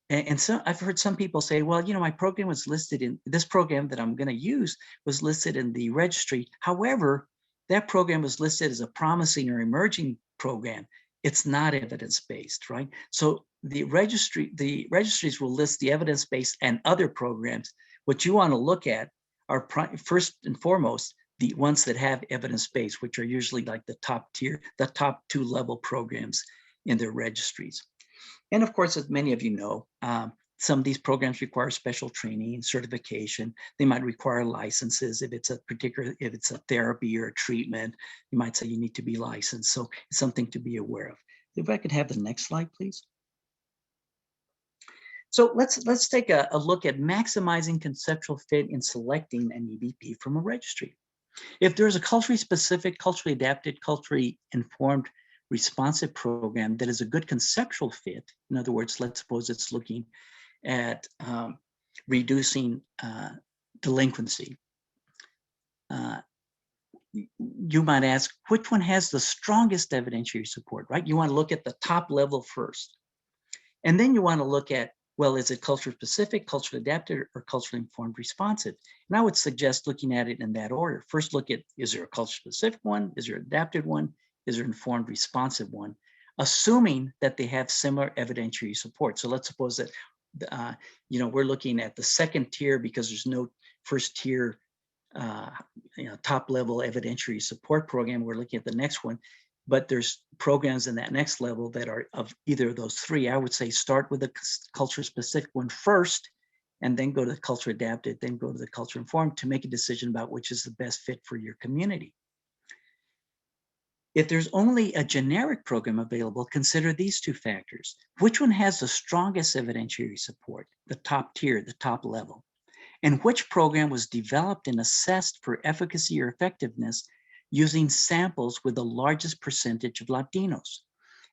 And so I've heard some people say, well, my program was listed in this program that I'm going to use was listed in the registry. However, that program was listed as a promising or emerging program. It's not evidence-based, right? So the registries will list the evidence-based and other programs. What you want to look at are first and foremost the ones that have evidence-based, which are usually like the top tier, the top two level programs in their registries. And of course, as many of you know, some of these programs require special training and certification. They might require licenses if it's a therapy or a treatment. You might say you need to be licensed. So it's something to be aware of. If I could have the next slide, please. So let's take a look at maximizing conceptual fit in selecting an EBP from a registry. If there's a culturally specific, culturally adapted, culturally informed responsive program that is a good conceptual fit, in other words, let's suppose it's looking at reducing delinquency. You might ask, which one has the strongest evidentiary support, right? You want to look at the top level first. And then you want to look at, well, is it culture specific, culturally adapted, or culturally informed responsive? And I would suggest looking at it in that order. First, look at, is there a culture specific one? Is there an adapted one? Is there an informed responsive one? Assuming that they have similar evidentiary support. So let's suppose that we're looking at the second tier because there's no first tier top level evidentiary support program. We're looking at the next one, but there's programs in that next level that are of either of those three. I would say start with the culture specific one first, and then go to the culture adapted, then go to the culture informed to make a decision about which is the best fit for your community. If there's only a generic program available, consider these two factors. Which one has the strongest evidentiary support, the top tier, the top level? And which program was developed and assessed for efficacy or effectiveness using samples with the largest percentage of Latinos?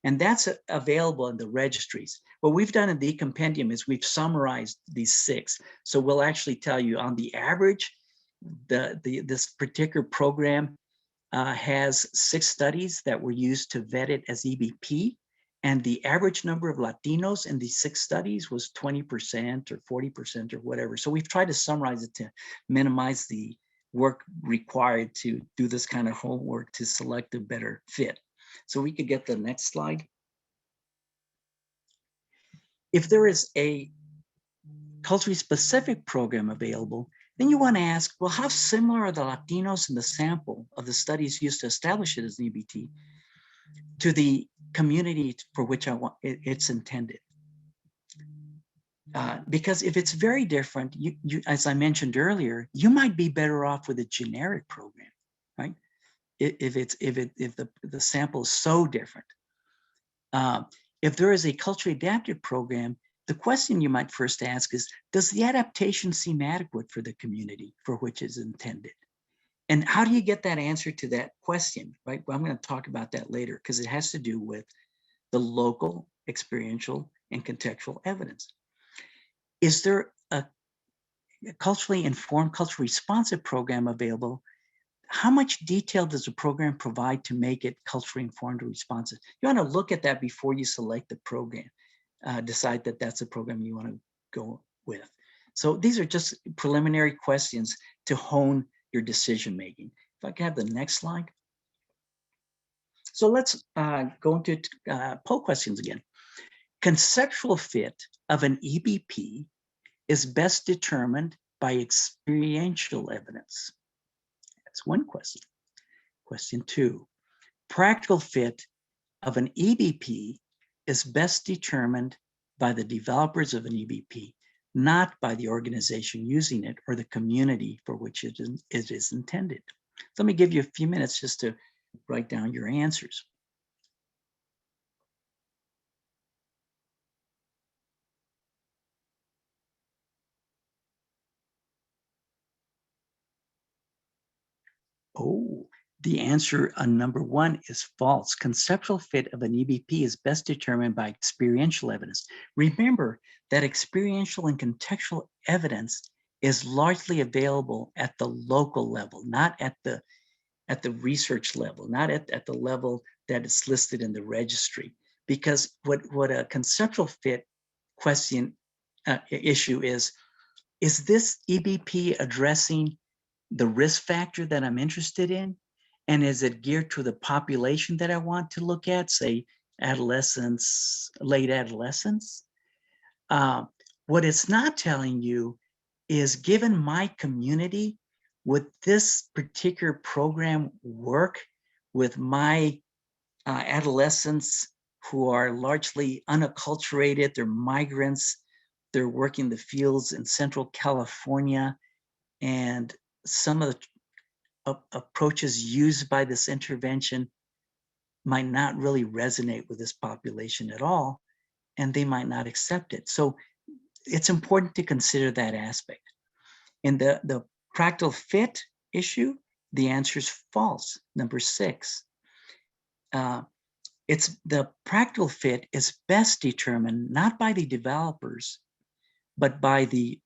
And that's available in the registries. What we've done in the compendium is we've summarized these 6. So we'll actually tell you on the average, this particular program has 6 studies that were used to vet it as EBP. And the average number of Latinos in these 6 studies was 20% or 40% or whatever. So we've tried to summarize it to minimize the work required to do this kind of homework to select a better fit. So we could get the next slide. If there is a culturally specific program available, then you want to ask, well, how similar are the Latinos in the sample of the studies used to establish it as an EBT to the community for which it's intended? Because if it's very different, as I mentioned earlier, you might be better off with a generic program, right? if the sample is so different. If there is a culturally adapted program, the question you might first ask is, does the adaptation seem adequate for the community for which it's intended? And how do you get that answer to that question, right? Well, I'm going to talk about that later because it has to do with the local, experiential, and contextual evidence. Is there a culturally informed, culturally responsive program available? How much detail does the program provide to make it culturally informed or responsive? You want to look at that before you select the program, decide that that's a program you want to go with. So these are just preliminary questions to hone your decision making. If I can have the next slide. So let's go into poll questions again. Conceptual fit of an EBP is best determined by experiential evidence. That's one question. Question two, practical fit of an EBP is best determined by the developers of an EBP, not by the organization using it or the community for which it is intended. So let me give you a few minutes just to write down your answers. Oh, the answer on number one is false. Conceptual fit of an EBP is best determined by experiential evidence. Remember that experiential and contextual evidence is largely available at the local level, not at the research level, not at the level that is listed in the registry. Because what a conceptual fit question issue is this EBP addressing the risk factor that I'm interested in? And is it geared to the population that I want to look at, say adolescents, late adolescents? What it's not telling you is, given my community, would this particular program work with my adolescents who are largely unacculturated? They're migrants, they're working the fields in Central California, and some of the approaches used by this intervention might not really resonate with this population at all, and they might not accept it. So it's important to consider that aspect. In the practical fit issue, the answer is false, number 6. It's the practical fit is best determined not by the developers, but by the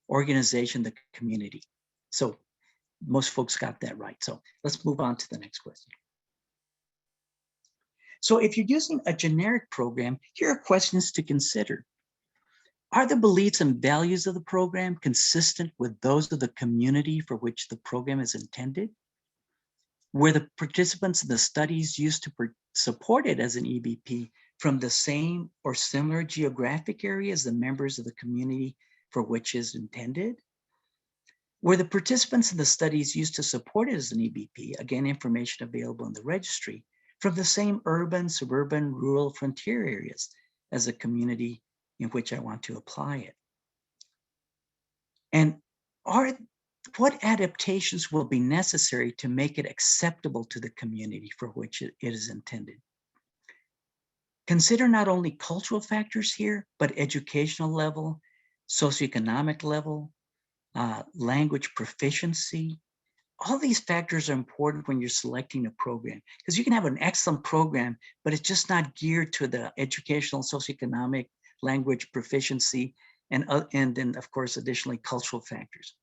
organization, the community. So most folks got that right. So let's move on to the next question. So if you're using a generic program, here are questions to consider. Are the beliefs and values of the program consistent with those of the community for which the program is intended? Were the participants in the studies used to support it as an EBP from the same or similar geographic area as the members of the community for which it is intended? Were the participants in the studies used to support it as an EBP, again, information available in the registry, from the same urban, suburban, rural, frontier areas as the community in which I want to apply it? And what adaptations will be necessary to make it acceptable to the community for which it is intended? Consider not only cultural factors here, but educational level, socioeconomic level, language proficiency. All these factors are important when you're selecting a program, because you can have an excellent program, but it's just not geared to the educational, socioeconomic, language proficiency, and then of course, additionally, cultural factors.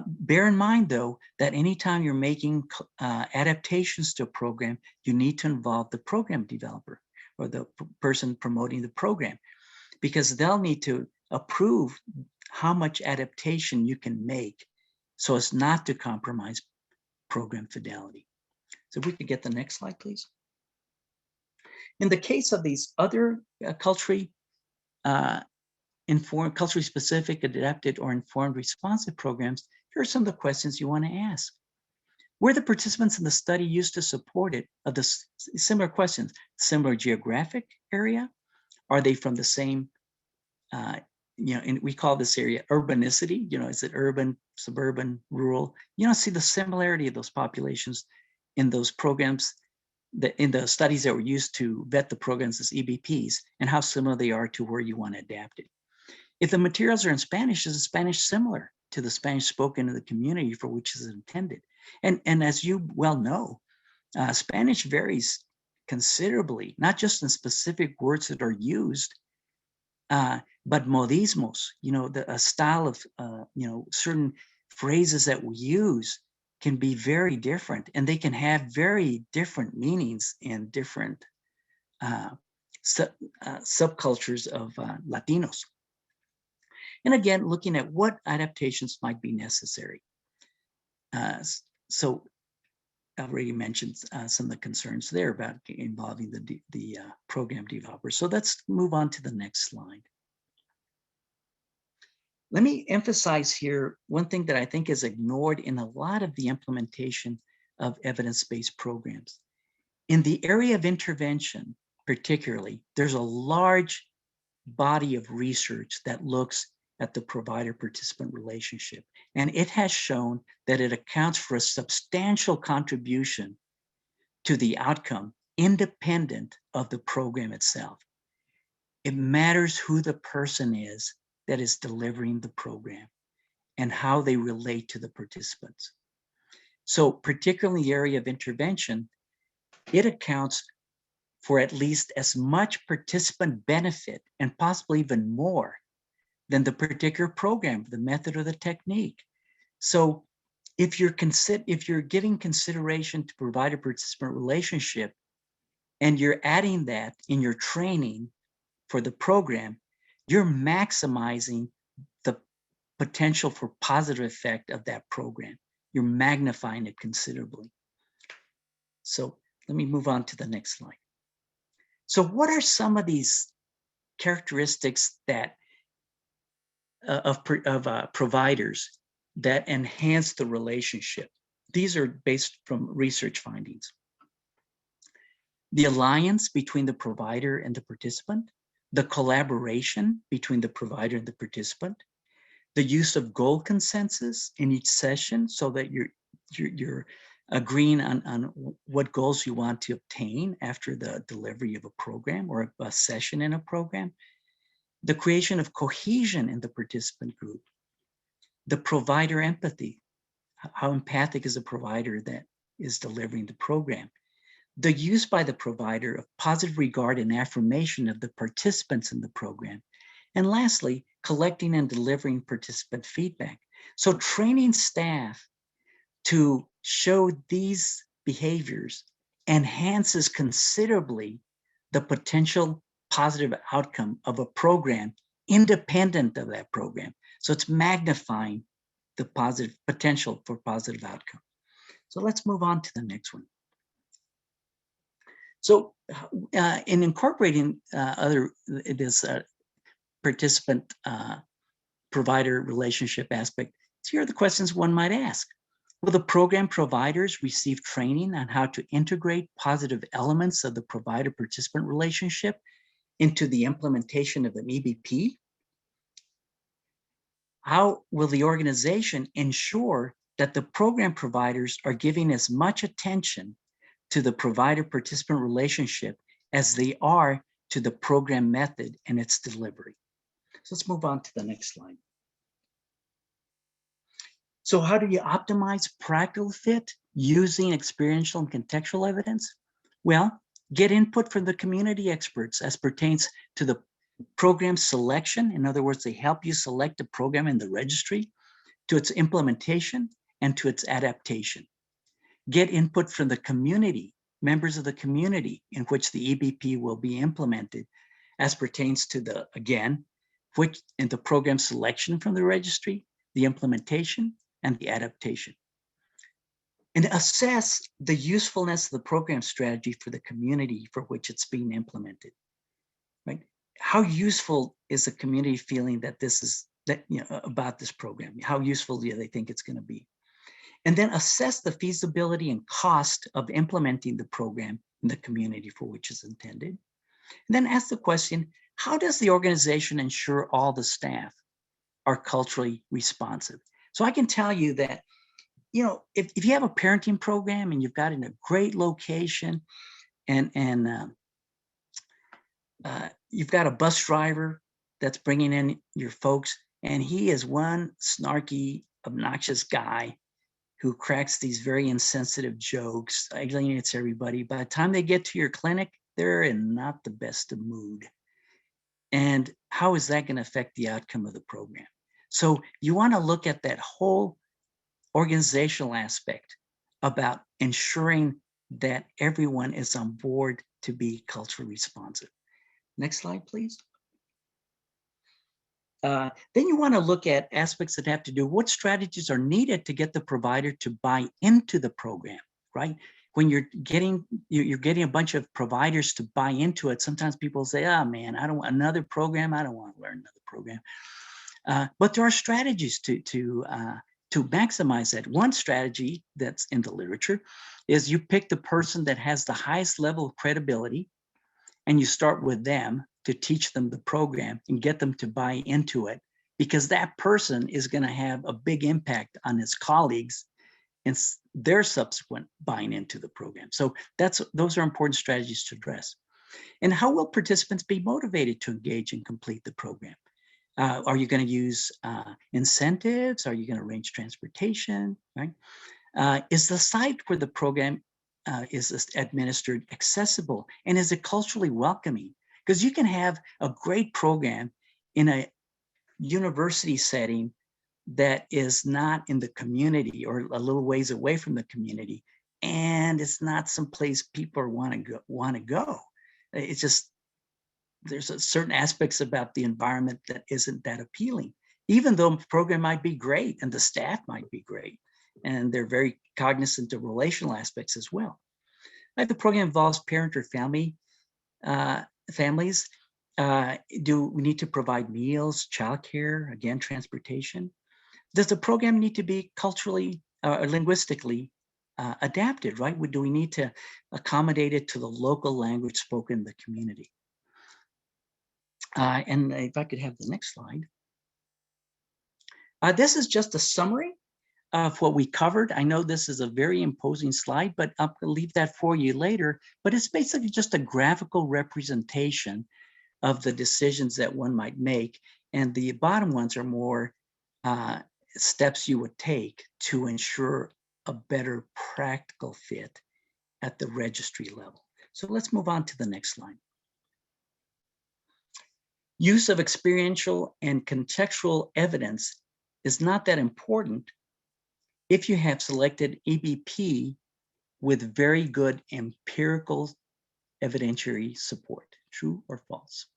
Bear in mind though, that anytime you're making adaptations to a program, you need to involve the program developer or the person promoting the program, because they'll need to approve how much adaptation you can make so as not to compromise program fidelity. So if we could get the next slide, please. In the case of these other culturally informed, culturally specific, adapted, or informed responsive programs, here are some of the questions you want to ask. Were the participants in the study used to support it of the similar questions, similar geographic area? Are they from the same, and we call this area urbanicity, is it urban, suburban, rural? See the similarity of those populations in those programs, in the studies that were used to vet the programs as EBPs, and how similar they are to where you want to adapt it. If the materials are in Spanish, is the Spanish similar to the Spanish spoken in the community for which is intended? And as you well know, Spanish varies considerably, not just in specific words that are used, but modismos, a style of, certain phrases that we use can be very different, and they can have very different meanings in different subcultures of Latinos. And again, looking at what adaptations might be necessary. So I already mentioned some of the concerns there about involving the program developers. So let's move on to the next slide. Let me emphasize here one thing that I think is ignored in a lot of the implementation of evidence-based programs. In the area of intervention, particularly, there's a large body of research that looks at the provider-participant relationship. And it has shown that it accounts for a substantial contribution to the outcome independent of the program itself. It matters who the person is that is delivering the program and how they relate to the participants. So particularly in the area of intervention, it accounts for at least as much participant benefit and possibly even more than the particular program, the method, or the technique. So if you're giving consideration to provider-participant relationship and you're adding that in your training for the program, you're maximizing the potential for positive effect of that program. You're magnifying it considerably. So let me move on to the next slide. So what are some of these characteristics that of providers that enhance the relationship? These are based from research findings. The alliance between the provider and the participant, the collaboration between the provider and the participant, the use of goal consensus in each session so that you're agreeing on what goals you want to obtain after the delivery of a program or a session in a program, the creation of cohesion in the participant group, the provider empathy, how empathic is a provider that is delivering the program, the use by the provider of positive regard and affirmation of the participants in the program, and lastly, collecting and delivering participant feedback. So training staff to show these behaviors enhances considerably the potential positive outcome of a program independent of that program. So it's magnifying the positive potential for positive outcome. So let's move on to the next one. So in incorporating this participant provider relationship aspect, here are the questions one might ask. Will the program providers receive training on how to integrate positive elements of the provider-participant relationship into the implementation of an EBP? How will the organization ensure that the program providers are giving as much attention to the provider-participant relationship as they are to the program method and its delivery? So let's move on to the next slide. So how do you optimize practical fit using experiential and contextual evidence? Well, get input from the community experts as pertains to the program selection. In other words, they help you select a program in the registry, to its implementation, and to its adaptation. Get input from the community, members of the community in which the EBP will be implemented as pertains to the, again, which in the program selection from the registry, the implementation, and the adaptation. And assess the usefulness of the program strategy for the community for which it's being implemented, right? How useful is the community feeling that this is, about this program? How useful do they think it's going to be? And then assess the feasibility and cost of implementing the program in the community for which it's intended. And then ask the question, how does the organization ensure all the staff are culturally responsive? So I can tell you that you know, if you have a parenting program and you've got it in a great location, and you've got a bus driver that's bringing in your folks, and he is one snarky, obnoxious guy who cracks these very insensitive jokes, alienates everybody. By the time they get to your clinic, they're in not the best of mood. And how is that going to affect the outcome of the program? So you want to look at that whole organizational aspect about ensuring that everyone is on board to be culturally responsive. Next slide, please. Then you want to look at aspects that have to do what strategies are needed to get the provider to buy into the program, right? When you're getting a bunch of providers to buy into it, sometimes people say, oh man, I don't want another program. I don't want to learn another program. But there are strategies to maximize that. One strategy that's in the literature is you pick the person that has the highest level of credibility, and you start with them to teach them the program and get them to buy into it, because that person is going to have a big impact on his colleagues and their subsequent buying into the program. So those are important strategies to address. And how will participants be motivated to engage and complete the program? Are you going to use incentives? Are you going to arrange transportation, right? Is the site where the program is administered accessible, and is it culturally welcoming? Because you can have a great program in a university setting that is not in the community or a little ways away from the community, and it's not someplace people want to go. It's just, there's certain aspects about the environment that isn't that appealing, even though the program might be great and the staff might be great, and they're very cognizant of relational aspects as well. If the program involves parent or families, do we need to provide meals, childcare, again, transportation? Does the program need to be culturally or linguistically adapted, right? Do we need to accommodate it to the local language spoken in the community? And if I could have the next slide. This is just a summary of what we covered. I know this is a very imposing slide, but I'll leave that for you later. But it's basically just a graphical representation of the decisions that one might make. And the bottom ones are more steps you would take to ensure a better practical fit at the registry level. So let's move on to the next slide. Use of experiential and contextual evidence is not that important if you have selected EBP with very good empirical evidentiary support. True or false?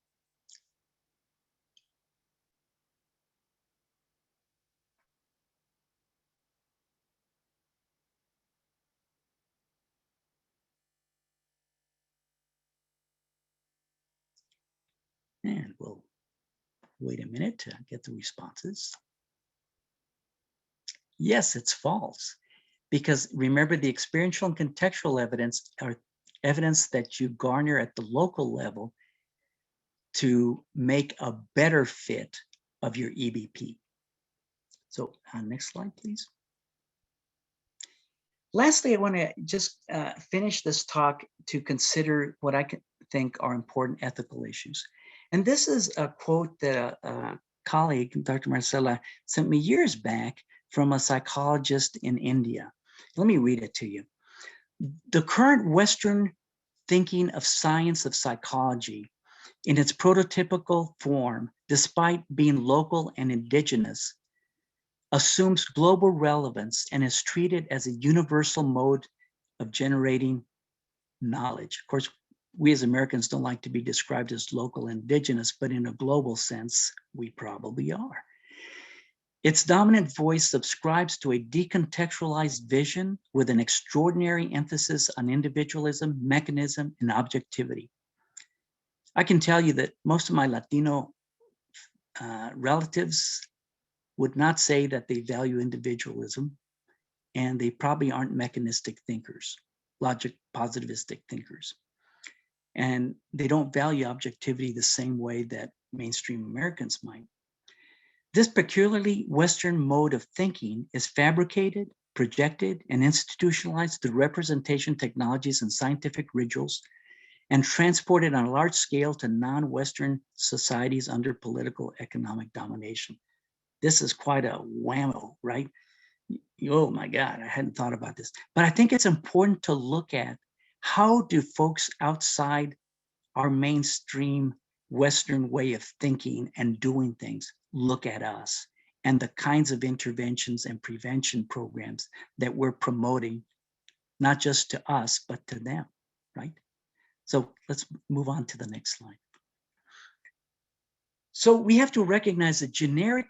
And we'll wait a minute to get the responses. Yes, it's false. Because remember, the experiential and contextual evidence are evidence that you garner at the local level to make a better fit of your EBP. So next slide, please. Lastly, I want to just finish this talk to consider what I think are important ethical issues. And this is a quote that a colleague, Dr. Marcella, sent me years back from a psychologist in India. Let me read it to you. The current Western thinking of science of psychology in its prototypical form, despite being local and indigenous, assumes global relevance and is treated as a universal mode of generating knowledge. Of course, we as Americans don't like to be described as local indigenous, but in a global sense, we probably are. Its dominant voice subscribes to a decontextualized vision with an extraordinary emphasis on individualism, mechanism, and objectivity. I can tell you that most of my Latino relatives would not say that they value individualism, and they probably aren't mechanistic thinkers, logic positivistic thinkers. And they don't value objectivity the same way that mainstream Americans might. This peculiarly Western mode of thinking is fabricated, projected, and institutionalized through representation technologies and scientific rituals, and transported on a large scale to non-Western societies under political economic domination. This is quite a whammo, right? Oh my God, I hadn't thought about this. But I think it's important to look at how do folks outside our mainstream Western way of thinking and doing things look at us and the kinds of interventions and prevention programs that we're promoting, not just to us, but to them, right? So let's move on to the next slide. So we have to recognize that generic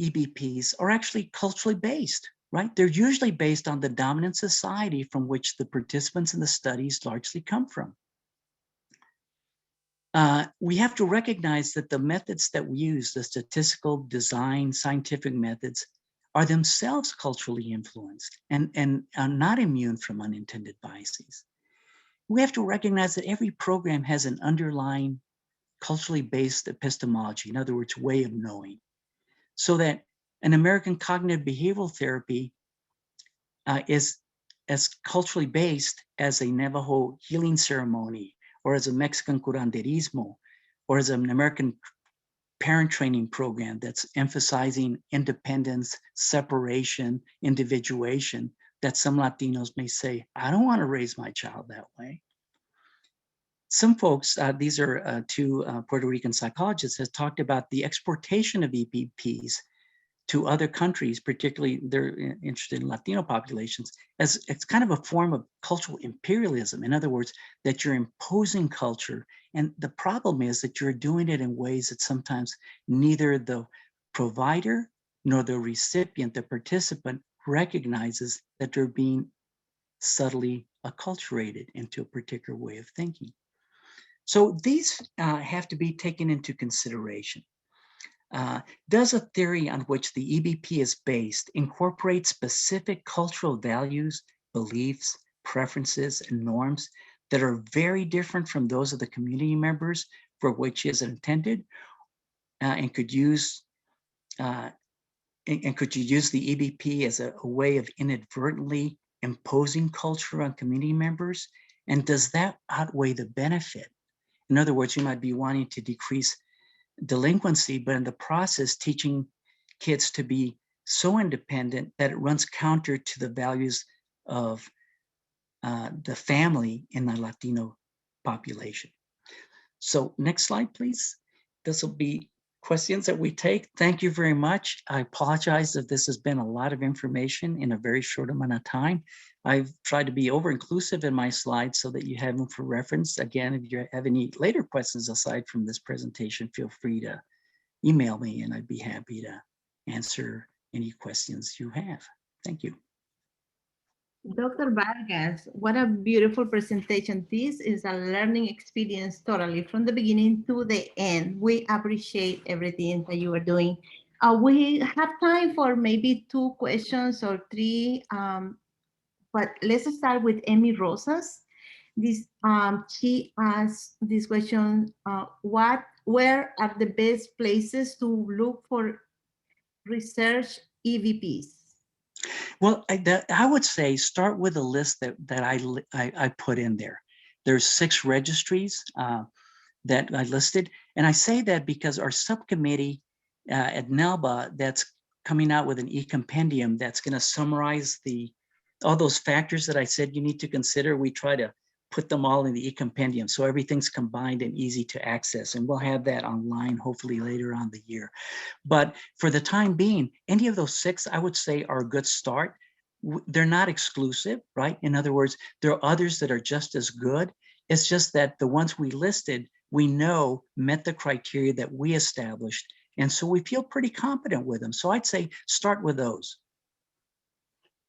EBPs are actually culturally based, right? They're usually based on the dominant society from which the participants in the studies largely come from. We have to recognize that the methods that we use, the statistical, design, scientific methods, are themselves culturally influenced and are not immune from unintended biases. We have to recognize that every program has an underlying culturally based epistemology, in other words, way of knowing, so that an American cognitive behavioral therapy is as culturally based as a Navajo healing ceremony, or as a Mexican curanderismo, or as an American parent training program that's emphasizing independence, separation, individuation, that some Latinos may say, I don't want to raise my child that way. Some folks, these are two Puerto Rican psychologists, has talked about the exportation of EBPs to other countries, particularly they're interested in Latino populations, as it's kind of a form of cultural imperialism. In other words, that you're imposing culture. And the problem is that you're doing it in ways that sometimes neither the provider nor the recipient, the participant, recognizes that they're being subtly acculturated into a particular way of thinking. So these have to be taken into consideration. Does a theory on which the EBP is based incorporate specific cultural values, beliefs, preferences, and norms that are very different from those of the community members for which it is intended, and could you use the EBP as a way of inadvertently imposing culture on community members? And does that outweigh the benefit? In other words, you might be wanting to decrease delinquency, but in the process, teaching kids to be so independent that it runs counter to the values of the family in the Latino population. So next slide, please. This will be questions that we take. Thank you very much. I apologize if this has been a lot of information in a very short amount of time. I've tried to be over-inclusive in my slides so that you have them for reference. Again, if you have any later questions aside from this presentation, feel free to email me and I'd be happy to answer any questions you have. Thank you. Dr. Vargas, what a beautiful presentation. This is a learning experience totally from the beginning to the end. We appreciate everything that you are doing. We have time for maybe 2 questions or 3, but let's start with Amy Rosas. She asked this question, where are the best places to look for research EBPs? Well, I would say start with a list that I put in there. There's 6 registries that I listed. And I say that because our subcommittee at NALBA that's coming out with an e-compendium that's going to summarize all those factors that I said you need to consider. We try to put them all in the e-compendium so everything's combined and easy to access. And we'll have that online hopefully later on the year. But for the time being, any of those 6 I would say are a good start. They're not exclusive, right? In other words, there are others that are just as good. It's just that the ones we listed, we know met the criteria that we established. And so we feel pretty confident with them. So I'd say start with those.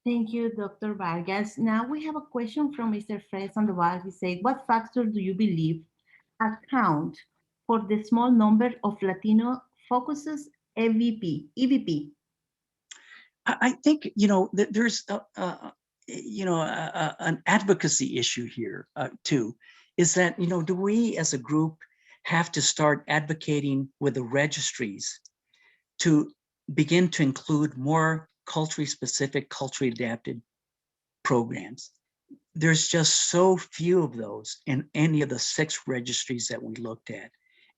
Thank you, Dr. Vargas. Now we have a question from Mr. Fred Sandoval. He said, what factors do you believe account for the small number of Latino focuses EBP? I think, there's, an advocacy issue here too, is that, do we as a group have to start advocating with the registries to begin to include more culturally specific, culturally adapted programs. There's just so few of those in any of the 6 registries that we looked at.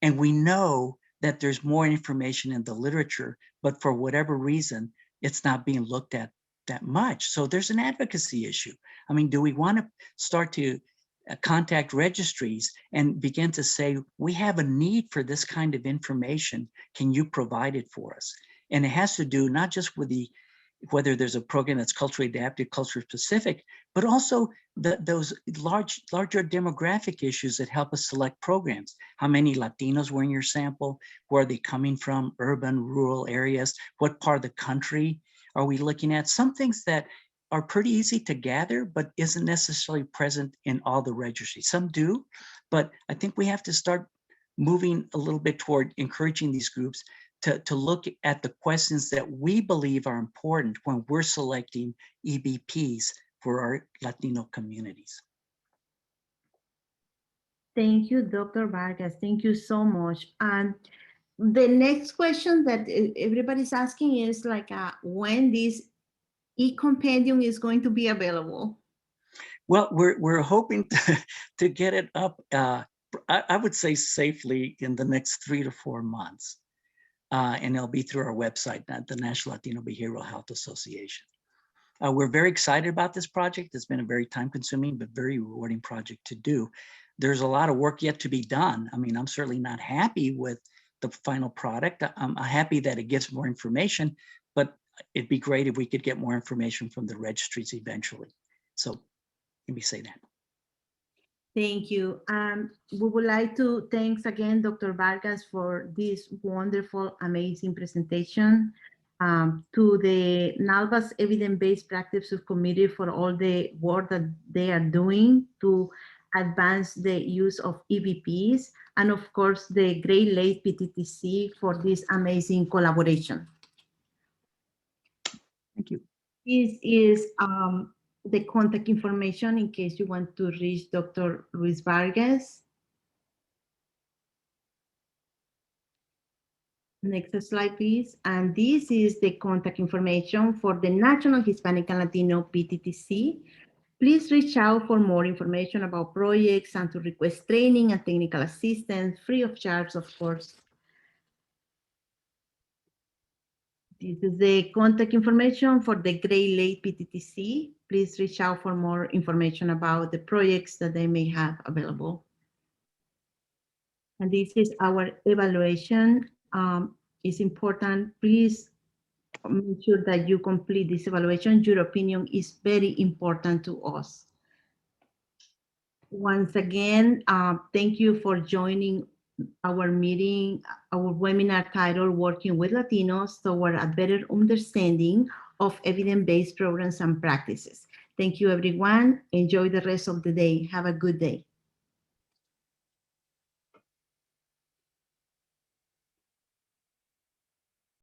And we know that there's more information in the literature, but for whatever reason, it's not being looked at that much. So there's an advocacy issue. I mean, do we want to start to contact registries and begin to say, we have a need for this kind of information. Can you provide it for us? And it has to do not just with whether there's a program that's culturally adapted, culture specific, but also those larger demographic issues that help us select programs. How many Latinos were in your sample? Where are they coming from? Urban, rural areas? What part of the country are we looking at? Some things that are pretty easy to gather, but isn't necessarily present in all the registries. Some do, but I think we have to start moving a little bit toward encouraging these groups to look at the questions that we believe are important when we're selecting EBPs for our Latino communities. Thank you, Dr. Vargas. Thank you so much. And the next question that everybody's asking is like, when this e-compendium is going to be available? Well, we're hoping to get it up, I would say safely in the next 3 to 4 months. And it'll be through our website, the National Latino Behavioral Health Association. We're very excited about this project. It's been a very time-consuming but very rewarding project to do. There's a lot of work yet to be done. I mean, I'm certainly not happy with the final product. I'm happy that it gives more information, but it'd be great if we could get more information from the registries eventually. So let me say that. Thank you. We would like to thanks again, Dr. Vargas, for this wonderful, amazing presentation. To the NALBA's Evidence-Based Practice Subcommittee for all the work that they are doing to advance the use of EBPs, and of course, the Great Lakes PTTC for this amazing collaboration. Thank you. This is the contact information in case you want to reach Dr. Luis Vargas. Next slide, please. And this is the contact information for the National Hispanic and Latino PTTC. Please reach out for more information about projects and to request training and technical assistance, free of charge, of course. This is the contact information for the Great Lakes PTTC. Please reach out for more information about the projects that they may have available. And this is our evaluation. It's important. Please make sure that you complete this evaluation. Your opinion is very important to us. Once again, thank you for joining our meeting, our webinar titled Working with Latinos Toward a Better Understanding of Evidence-Based Programs and Practices. Thank you, everyone. Enjoy the rest of the day. Have a good day.